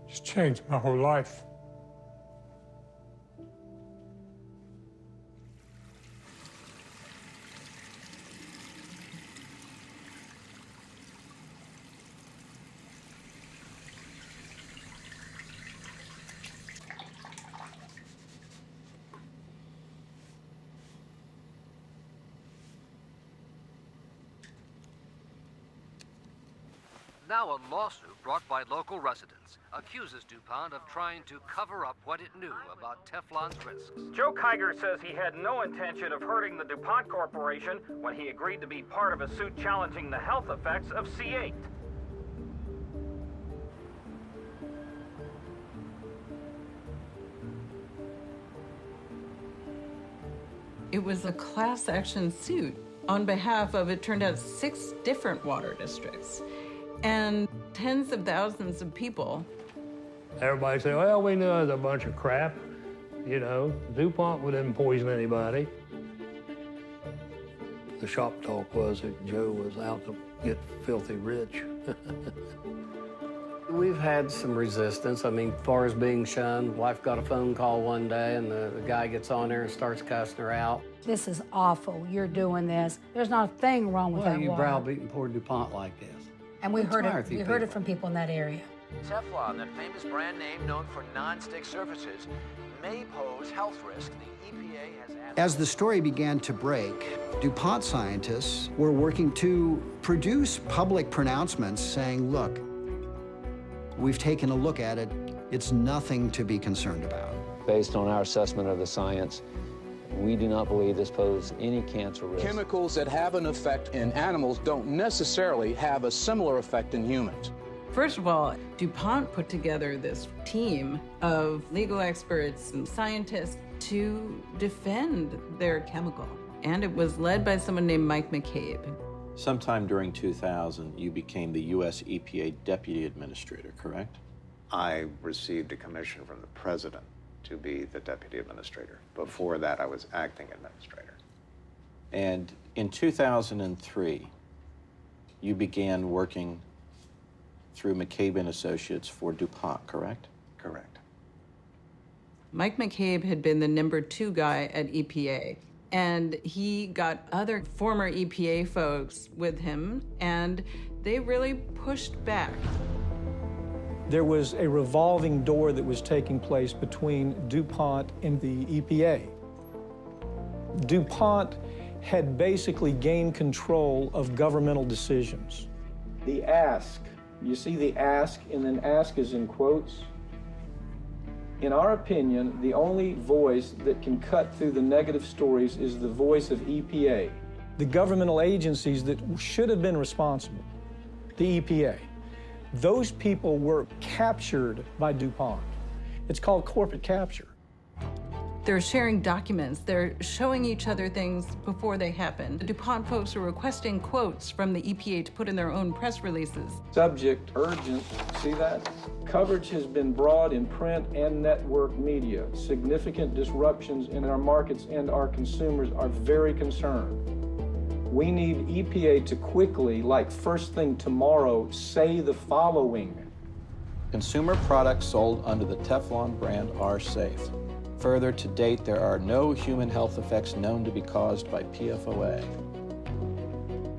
Speaker 12: it's changed my whole life.
Speaker 8: Now a lawsuit brought by local residents accuses DuPont of trying to cover up what it knew about Teflon's risks.
Speaker 10: Joe Kiger says he had no intention of hurting the DuPont Corporation when he agreed to be part of a suit challenging the health effects of C8.
Speaker 15: It was a class action suit on behalf of, it turned out, 6 different water districts and tens of thousands of people.
Speaker 6: Everybody said, well, we knew it was a bunch of crap. You know, DuPont didn't poison anybody. The shop talk was that Joe was out to get filthy rich.
Speaker 2: We've had some resistance. I mean, as far as being shunned, wife got a phone call one day and the guy gets on there and starts cussing her out.
Speaker 3: This is awful. You're doing this. There's not a thing wrong with
Speaker 2: Why
Speaker 3: that
Speaker 2: are you
Speaker 3: water.
Speaker 2: browbeating poor DuPont like this?
Speaker 3: And we heard
Speaker 2: What's
Speaker 3: it. We heard it from people in that area.
Speaker 14: Teflon, that famous brand name known for non-stick surfaces, may pose health risk. The EPA has asked...
Speaker 22: As the story began to break, DuPont scientists were working to produce public pronouncements saying, look, we've taken a look at it. It's nothing to be concerned about.
Speaker 11: Based on our assessment of the science, we do not believe this poses any cancer risk.
Speaker 24: Chemicals that have an effect in animals don't necessarily have a similar effect in humans.
Speaker 15: First of all, DuPont put together this team of legal experts and scientists to defend their chemical. And it was led by someone named Mike McCabe.
Speaker 21: Sometime during 2000, you became the U.S. EPA Deputy Administrator, correct?
Speaker 25: I received a commission from the President to be the Deputy Administrator. Before that, I was Acting Administrator.
Speaker 21: And in 2003, you began working through McCabe and Associates for DuPont, correct?
Speaker 25: Correct.
Speaker 15: Mike McCabe had been the #2 guy at EPA, and he got other former EPA folks with him, and they really pushed back.
Speaker 16: There was a revolving door that was taking place between DuPont and the EPA. DuPont had basically gained control of governmental decisions. The ask, you see the ask, and then ask is in quotes. In our opinion, the only voice that can cut through the negative stories is the voice of EPA. The governmental agencies that should have been responsible, the EPA, those people were captured by DuPont. It's called corporate capture.
Speaker 15: They're sharing documents. They're showing each other things before they happen. The DuPont folks are requesting quotes from the EPA to put in their own press releases.
Speaker 16: Subject, urgent, see that? Coverage has been broad in print and network media. Significant disruptions in our markets and our consumers are very concerned. We need EPA to quickly, like first thing tomorrow, say the following.
Speaker 20: Consumer products sold under the Teflon brand are safe. Further, to date, there are no human health effects known to be caused by PFOA.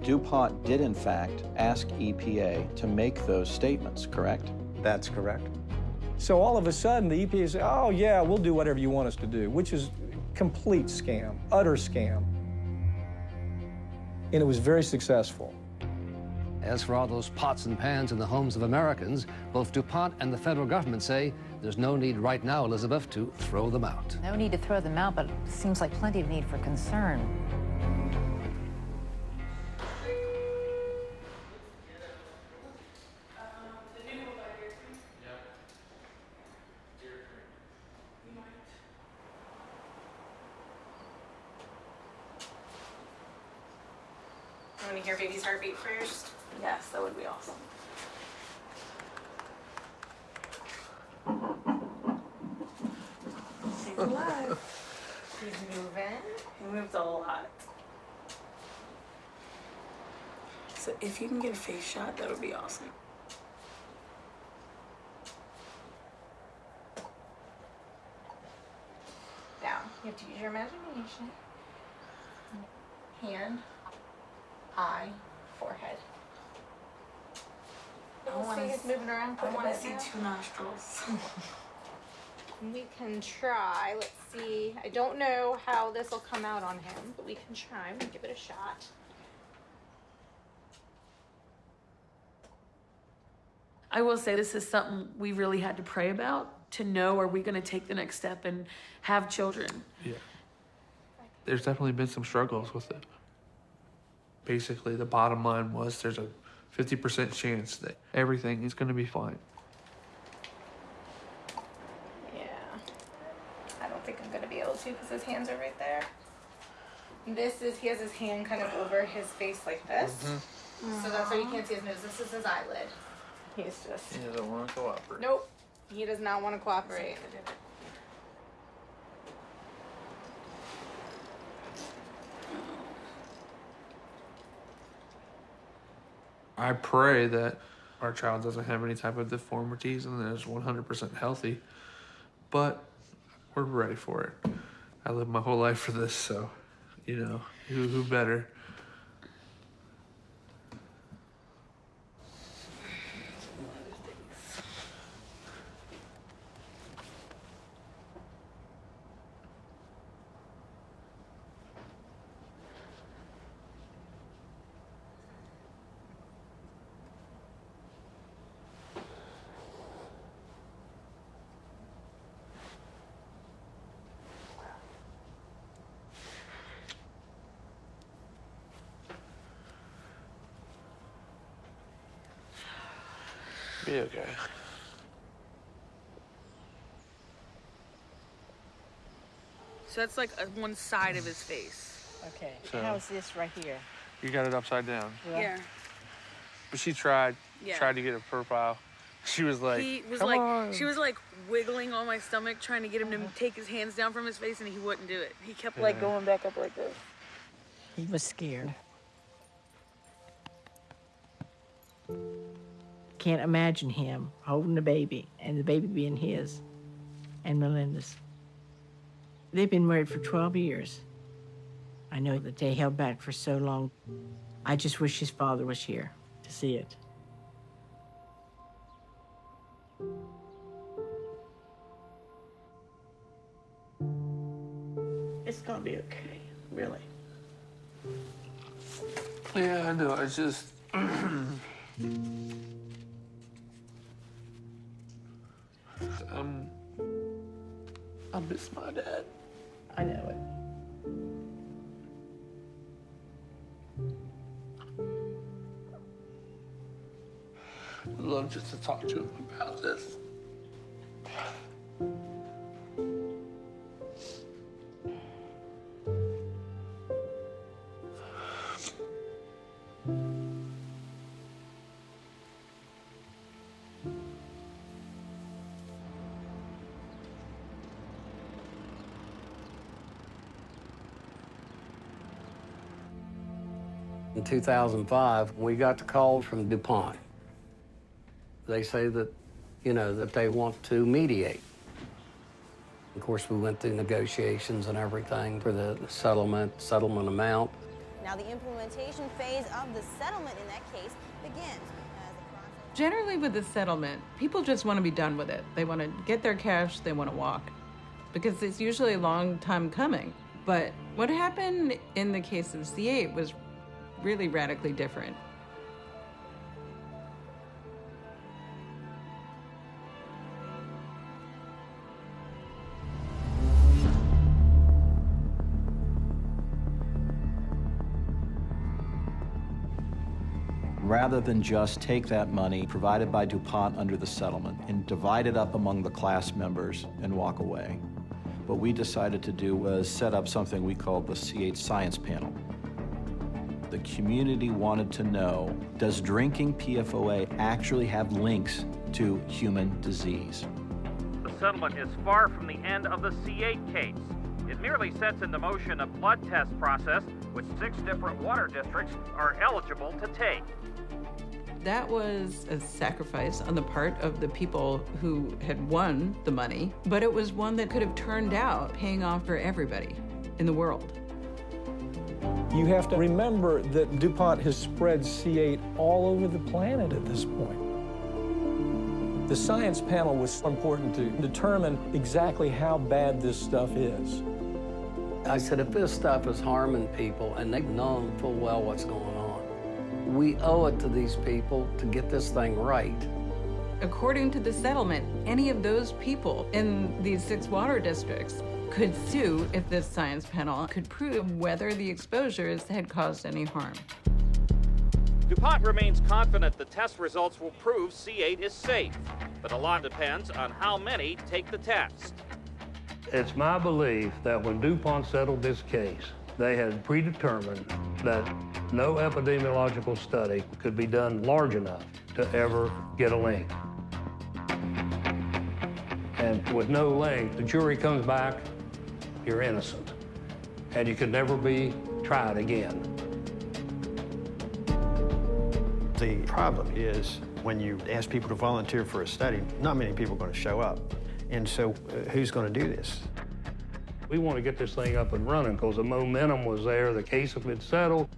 Speaker 20: DuPont did, in fact, ask EPA to make those statements, correct?
Speaker 25: That's correct.
Speaker 16: So all of a sudden, the EPA says, oh yeah, we'll do whatever you want us to do, which is complete scam, utter scam. And it was very successful.
Speaker 8: As for all those pots and pans in the homes of Americans, both DuPont and the federal government say there's no need right now, Elizabeth, to throw them out.
Speaker 5: No need to throw them out, but it seems like plenty of need for concern.
Speaker 7: You want to hear baby's heartbeat first? Yes, that would be awesome. He's alive. He's moving. He moves a lot. So if you can get a face shot, that would be awesome. Down. You have to use your imagination. Hand. Eye, forehead. I want to see moving around. I want to see 2 nostrils. We can try. Let's see. I don't know how this will come out on him, but we can try. We'll give it a shot.
Speaker 9: I will say this is something we really had to pray about to know, are we going to take the next step and have children?
Speaker 13: Yeah. There's definitely been some struggles with it. Basically, the bottom line was there's a 50% chance that everything is going to be fine.
Speaker 7: Yeah. I don't think I'm going to be able to because his hands are right there. He has his hand kind of over his face like this. So that's why you can't see his nose. This is his eyelid. He's just...
Speaker 13: He doesn't want to cooperate.
Speaker 7: Nope. He does not want to cooperate.
Speaker 13: I pray that our child doesn't have any type of deformities and that it's 100% healthy, but we're ready for it. I lived my whole life for this, so, you know, who better? Be okay.
Speaker 9: So that's like one side of his face.
Speaker 5: Okay.
Speaker 13: So-
Speaker 5: How's this right here?
Speaker 13: You got it upside down.
Speaker 9: Yeah.
Speaker 13: But she tried
Speaker 9: Yeah.
Speaker 13: to get a profile. She was like,
Speaker 9: He was
Speaker 13: "Come
Speaker 9: like,
Speaker 13: on."
Speaker 9: she was like wiggling on my stomach, trying to get him to take his hands down from his face, and he wouldn't do it. He kept like
Speaker 13: Yeah.
Speaker 9: going back up like this.
Speaker 5: He was scared. Can't imagine him holding the baby and the baby being his and Melinda's. They've been married for 12 years. I know that they held back for so long. I just wish his father was here to see it. It's gonna be okay, really.
Speaker 13: Yeah, I know. It's just. I miss my dad.
Speaker 5: I know it.
Speaker 13: phone just to talk to him about this.
Speaker 2: In 2005, we got the call from DuPont. They say that, that they want to mediate. Of course, we went through negotiations and everything for the settlement amount.
Speaker 1: Now, the implementation phase of the settlement in that case begins.
Speaker 15: Generally with the settlement, people just want to be done with it. They want to get their cash, they want to walk, because it's usually a long time coming. But what happened in the case of C8 was really radically different.
Speaker 20: Rather than just take that money provided by DuPont under the settlement and divide it up among the class members and walk away, what we decided to do was set up something we called the C8 Science Panel. The community wanted to know, does drinking PFOA actually have links to human disease?
Speaker 10: The settlement is far from the end of the C8 case. It merely sets into motion a blood test process which 6 different water districts are eligible to take.
Speaker 15: That was a sacrifice on the part of the people who had won the money, but it was one that could have turned out paying off for everybody in the world.
Speaker 16: You have to remember that DuPont has spread C8 all over the planet at this point. The science panel was important to determine exactly how bad this stuff is.
Speaker 2: I said, if this stuff is harming people and they've known full well what's going on, we owe it to these people to get this thing right.
Speaker 15: According to the settlement, any of those people in these 6 water districts could sue if this science panel could prove whether the exposures had caused any harm.
Speaker 10: DuPont remains confident the test results will prove C8 is safe, but a lot depends on how many take the test.
Speaker 6: It's my belief that when DuPont settled this case, they had predetermined that no epidemiological study could be done large enough to ever get a link. And with no link, the jury comes back, you're innocent, and you could never be tried again.
Speaker 4: The problem is when you ask people to volunteer for a study, not many people are going to show up. And so who's going to do this?
Speaker 6: We want to get this thing up and running because the momentum was there, the case had been settled.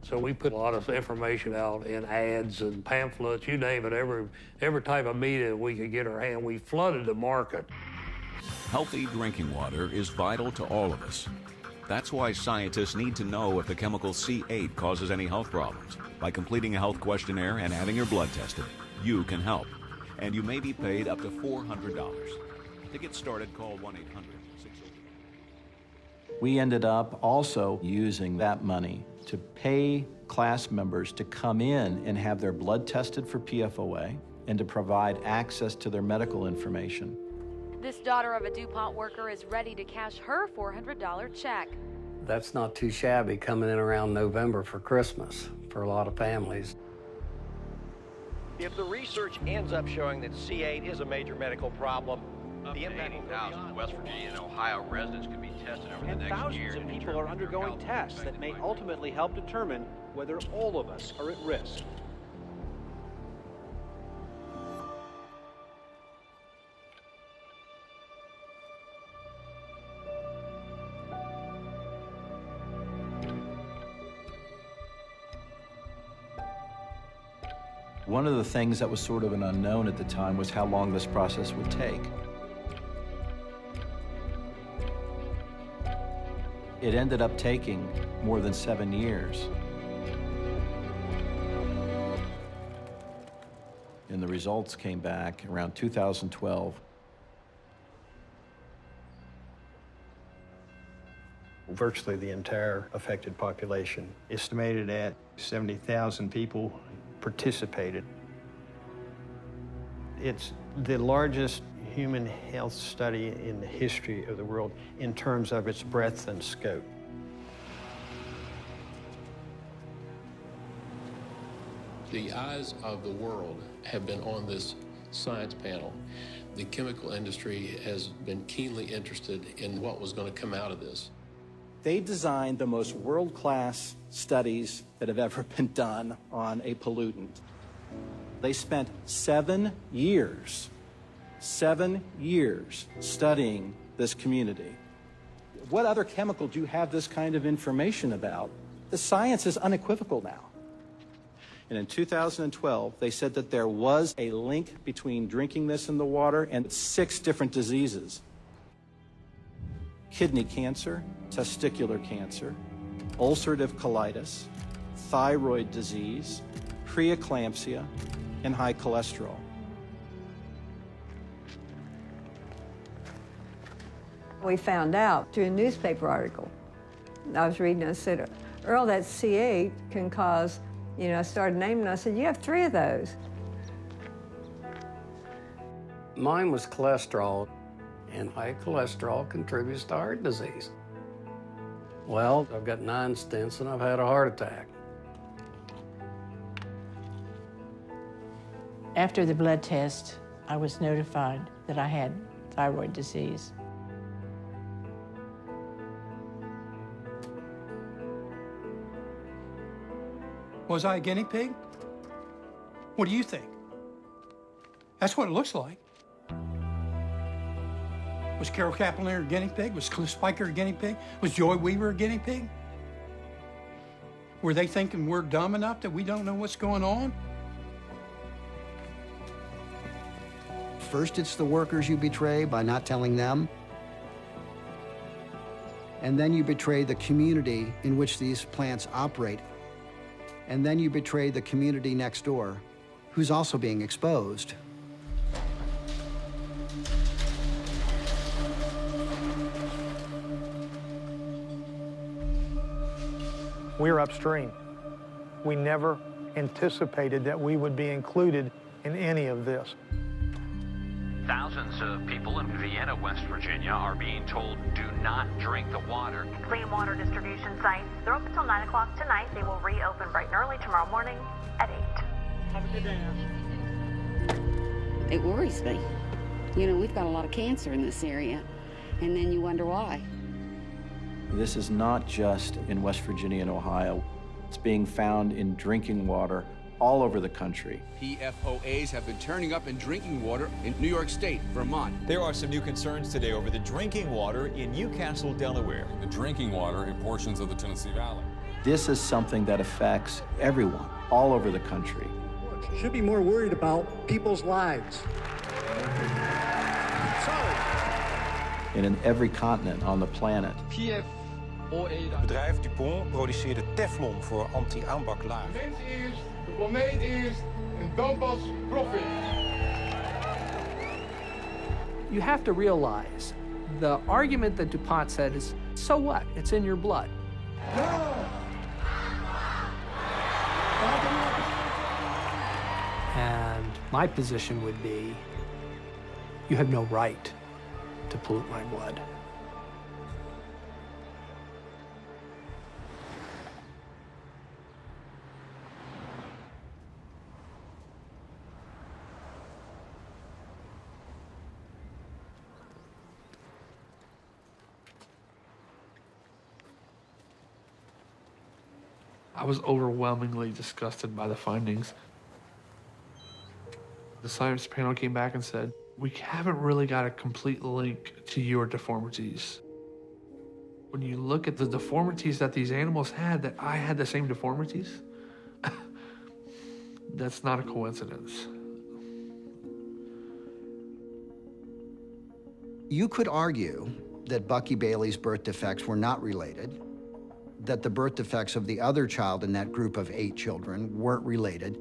Speaker 6: So we put a lot of information out in ads and pamphlets, you name it, every type of media we could get our hand. We flooded the market.
Speaker 18: Healthy drinking water is vital to all of us. That's why scientists need to know if the chemical C8 causes any health problems. By completing a health questionnaire and having your blood tested, you can help. And you may be paid up to $400. To get started, call 1-800-608.
Speaker 20: We ended up also using that money to pay class members to come in and have their blood tested for PFOA and to provide access to their medical information.
Speaker 19: This daughter of a DuPont worker is ready to cash her $400 check.
Speaker 2: That's not too shabby coming in around November for Christmas for a lot of families.
Speaker 23: If the research ends up showing that C8 is a major medical problem, the impact will go beyond.
Speaker 26: West Virginia and Ohio residents could be tested over the next year.
Speaker 23: Thousands of people are undergoing tests that may ultimately help determine whether all of us are at risk.
Speaker 20: One of the things that was sort of an unknown at the time was how long this process would take. It ended up taking more than 7 years. And the results came back around 2012.
Speaker 4: Virtually the entire affected population, estimated at 70,000 people, participated. It's the largest human health study in the history of the world in terms of its breadth and scope.
Speaker 3: The eyes of the world have been on this science panel. The chemical industry has been keenly interested in what was going to come out of this.
Speaker 21: They designed the most world-class studies that have ever been done on a pollutant. They spent 7 years studying this community. What other chemical do you have this kind of information about? The science is unequivocal now. And in 2012, they said that there was a link between drinking this in the water and 6 different diseases: kidney cancer, testicular cancer, ulcerative colitis, thyroid disease, preeclampsia, and high cholesterol.
Speaker 11: We found out through a newspaper article. I was reading, I said, Earl, that C8 can cause, I started naming, I said, you have 3 of those.
Speaker 2: Mine was cholesterol, and high cholesterol contributes to heart disease. Well, I've got 9 stents and I've had a heart attack.
Speaker 5: After the blood test, I was notified that I had thyroid disease.
Speaker 12: Was I a guinea pig? What do you think? That's what it looks like. Was Carol Kaplinger a guinea pig? Was Cliff Spiker a guinea pig? Was Joy Weaver a guinea pig? Were they thinking we're dumb enough that we don't know what's going on?
Speaker 14: First, it's the workers you betray by not telling them. And then you betray the community in which these plants operate. And then you betray the community next door, who's also being exposed.
Speaker 16: We're upstream. We never anticipated that we would be included in any of this.
Speaker 10: Thousands of people in Vienna, West Virginia are being told do not drink the water.
Speaker 17: Clean water distribution sites, they're open until 9 o'clock tonight. They will reopen bright and early tomorrow morning at 8.
Speaker 12: Have a good day.
Speaker 22: It worries me. We've got a lot of cancer in this area, and then you wonder why.
Speaker 21: This is not just in West Virginia and Ohio. It's being found in drinking water all over the country.
Speaker 27: PFOAs have been turning up in drinking water in New York State, Vermont.
Speaker 28: There are some new concerns today over the drinking water in Newcastle, Delaware.
Speaker 29: The drinking water in portions of the Tennessee Valley.
Speaker 21: This is something that affects everyone all over the country.
Speaker 30: Should be more worried about people's lives.
Speaker 21: And in every continent on the planet.
Speaker 31: Het bedrijf DuPont produceerde Teflon voor anti-aanbaklagen.
Speaker 32: De mens eerst, de planeet eerst en dan pas profit.
Speaker 33: You have to realize the argument that DuPont said is, so what? It's in your blood.
Speaker 32: No!
Speaker 33: And my position would be, you have no right to pollute my blood.
Speaker 13: I was overwhelmingly disgusted by the findings. The science panel came back and said, we haven't really got a complete link to your deformities. When you look at the deformities that these animals had, that I had the same deformities, that's not a coincidence.
Speaker 14: You could argue that Bucky Bailey's birth defects were not related, that the birth defects of the other child in that group of 8 children weren't related.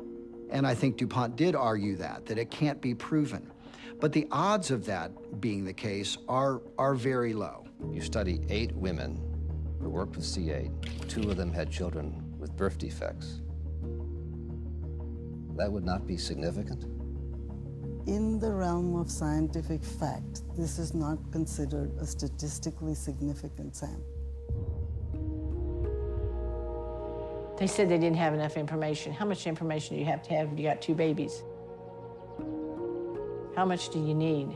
Speaker 14: And I think DuPont did argue that it can't be proven. But the odds of that being the case are very low.
Speaker 34: You study 8 women who worked with C8. 2 of them had children with birth defects. That would not be significant?
Speaker 1: in the realm of scientific fact, this is not considered a statistically significant sample.
Speaker 5: They said they didn't have enough information. How much information do you have to have if you got 2 babies? How much do you need?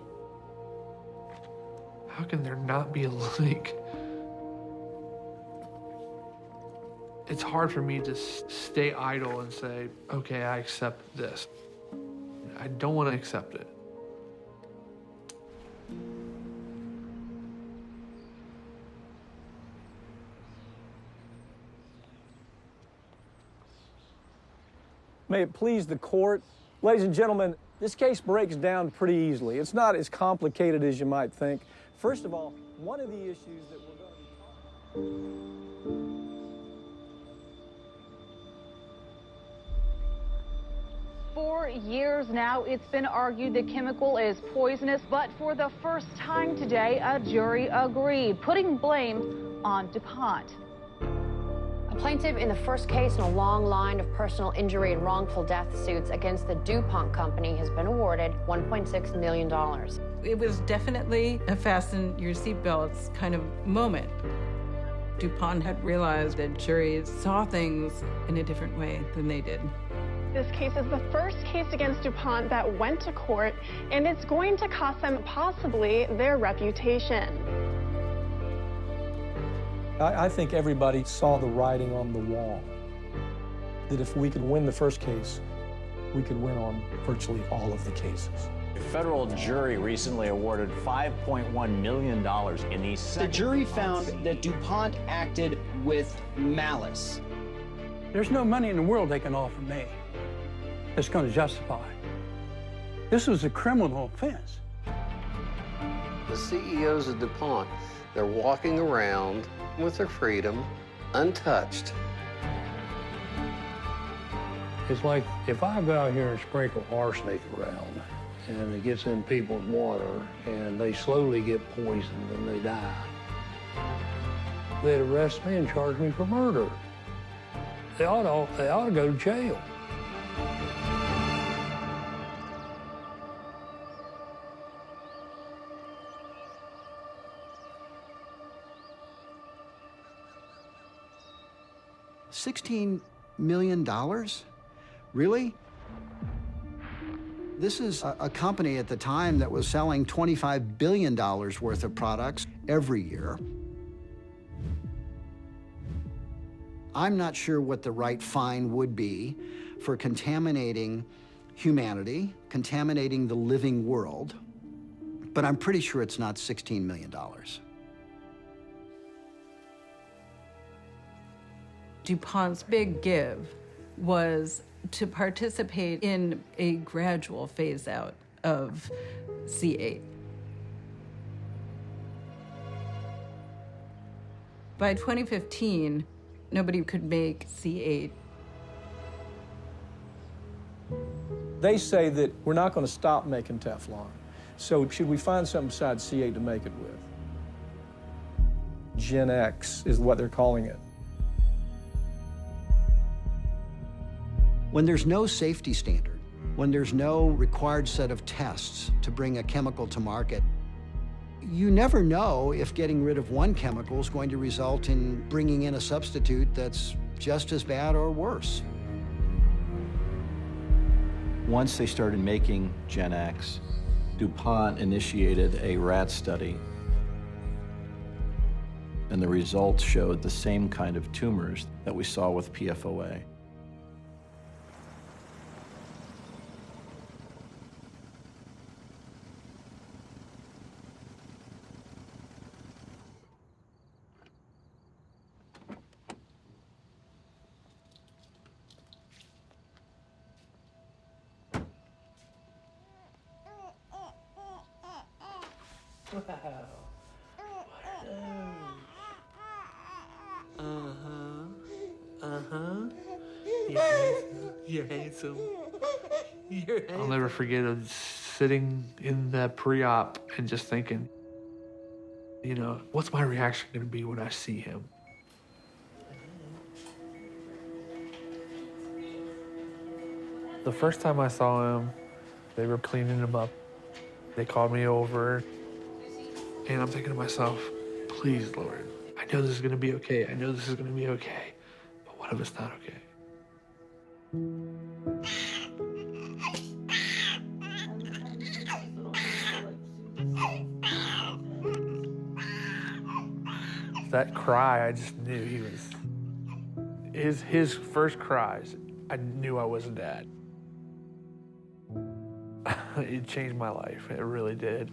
Speaker 13: How can there not be a link? It's hard for me to stay idle and say, okay, I accept this. I don't want to accept it.
Speaker 16: May it please the court. Ladies and gentlemen, this case breaks down pretty easily. It's not as complicated as you might think. First of all, one of the issues that we're going to be talking about.
Speaker 4: 4 years now, it's been argued the chemical is poisonous, but for the first time today, a jury agreed, putting blame on DuPont.
Speaker 6: A plaintiff in the first case in a long line of personal injury and wrongful death suits against the DuPont company has been awarded $1.6 million.
Speaker 7: It was definitely a fasten your seatbelts kind of moment. DuPont had realized that juries saw things in a different way than they did.
Speaker 8: This case is the first case against DuPont that went to court, and it's going to cost them possibly their reputation.
Speaker 16: I think everybody saw the writing on the wall, that if we could win the first case, we could win on virtually all of the cases.
Speaker 9: A federal jury recently awarded $5.1 million in these.
Speaker 15: The jury found that DuPont acted with malice.
Speaker 12: There's no money in the world they can offer me that's going to justify. This was a criminal offense.
Speaker 2: The CEOs of DuPont, they're walking around with their freedom, untouched.
Speaker 18: It's like if I go out here and sprinkle arsenic around and it gets in people's water and they slowly get poisoned and they die, they'd arrest me and charge me for murder. They ought to go to jail.
Speaker 14: $16 million? Really? This is a company at the time that was selling $25 billion worth of products every year. I'm not sure what the right fine would be for contaminating humanity, contaminating the living world, but I'm pretty sure it's not $16 million.
Speaker 7: DuPont's big give was to participate in a gradual phase out of C8. By 2015, nobody could make C8.
Speaker 16: They say that we're not going to stop making Teflon. So should we find something besides C8 to make it with? Gen X is what they're calling it.
Speaker 14: When there's no safety standard, when there's no required set of tests to bring a chemical to market, you never know if getting rid of one chemical is going to result in bringing in a substitute that's just as bad or worse.
Speaker 21: Once they started making Gen X, DuPont initiated a rat study, and the results showed the same kind of tumors that we saw with PFOA.
Speaker 13: You're handsome. You're handsome. I'll never forget of sitting in that pre-op and just thinking, you know, what's my reaction going to be when I see him? The first time I saw him, They were cleaning him up. They called me over, and I'm thinking to myself, please, Lord, I know this is gonna be okay. I know this is gonna be okay, but what if it's not okay? That cry, I just knew he was, his first cries, I knew I wasn't Dad. It changed my life, it really did.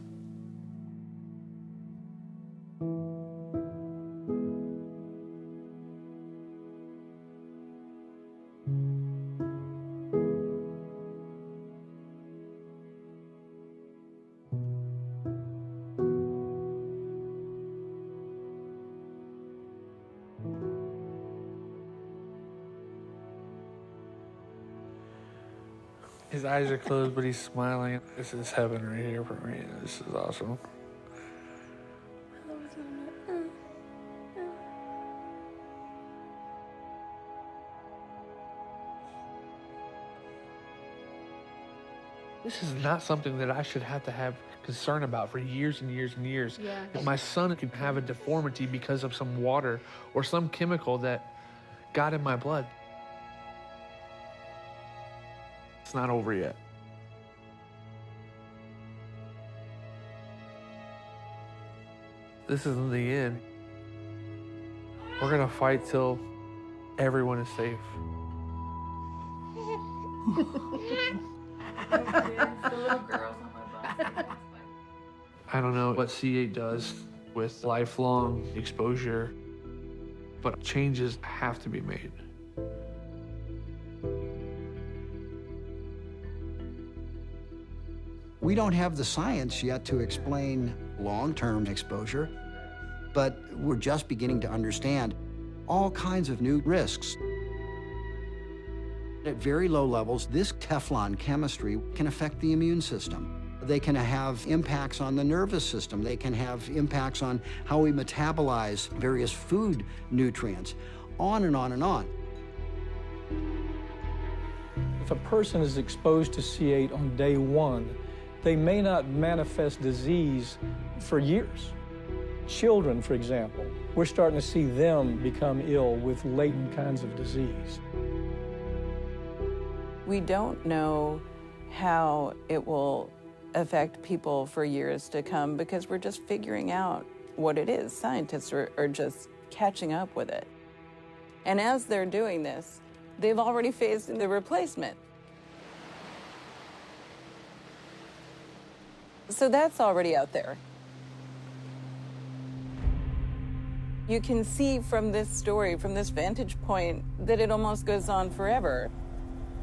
Speaker 13: His eyes are closed, but he's smiling. This is heaven right here for me. This is awesome. This is not something that I should have to have concern about for years and years and years.
Speaker 3: Yeah.
Speaker 13: If my son could have a deformity because of some water or some chemical that got in my blood. It's not over yet. This isn't the end. We're gonna fight till everyone is safe. I don't know what C8 does with lifelong exposure, but changes have to be made.
Speaker 14: We don't have the science yet to explain long-term exposure, but we're just beginning to understand all kinds of new risks. At very low levels, this Teflon chemistry can affect the immune system. They can have impacts on the nervous system. They can have impacts on how we metabolize various food nutrients, on and on and on.
Speaker 16: If a person is exposed to C8 on day one, they may not manifest disease for years. Children, for example, we're starting to see them become ill with latent kinds of disease.
Speaker 10: We don't know how it will affect people for years to come because we're just figuring out what it is. Scientists are just catching up with it. And as they're doing this, they've already faced the replacement. So that's already out there. You can see from this story, from this vantage point, that it almost goes on forever.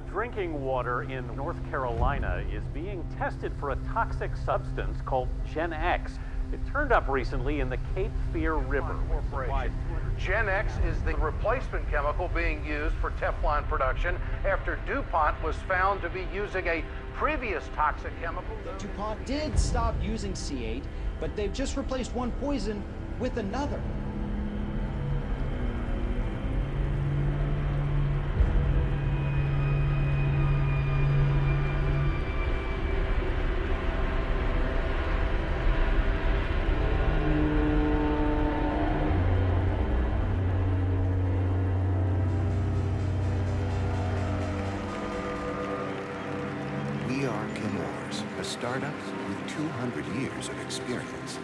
Speaker 11: Drinking water in North Carolina is being tested for a toxic substance called Gen X. It turned up recently in the Cape Fear River.
Speaker 17: Gen X is the replacement chemical being used for Teflon production after DuPont was found to be using a previous toxic chemical.
Speaker 15: DuPont did stop using C8, but they've just replaced one poison with another.
Speaker 19: We are Chemours, a startup with 200 years of experience.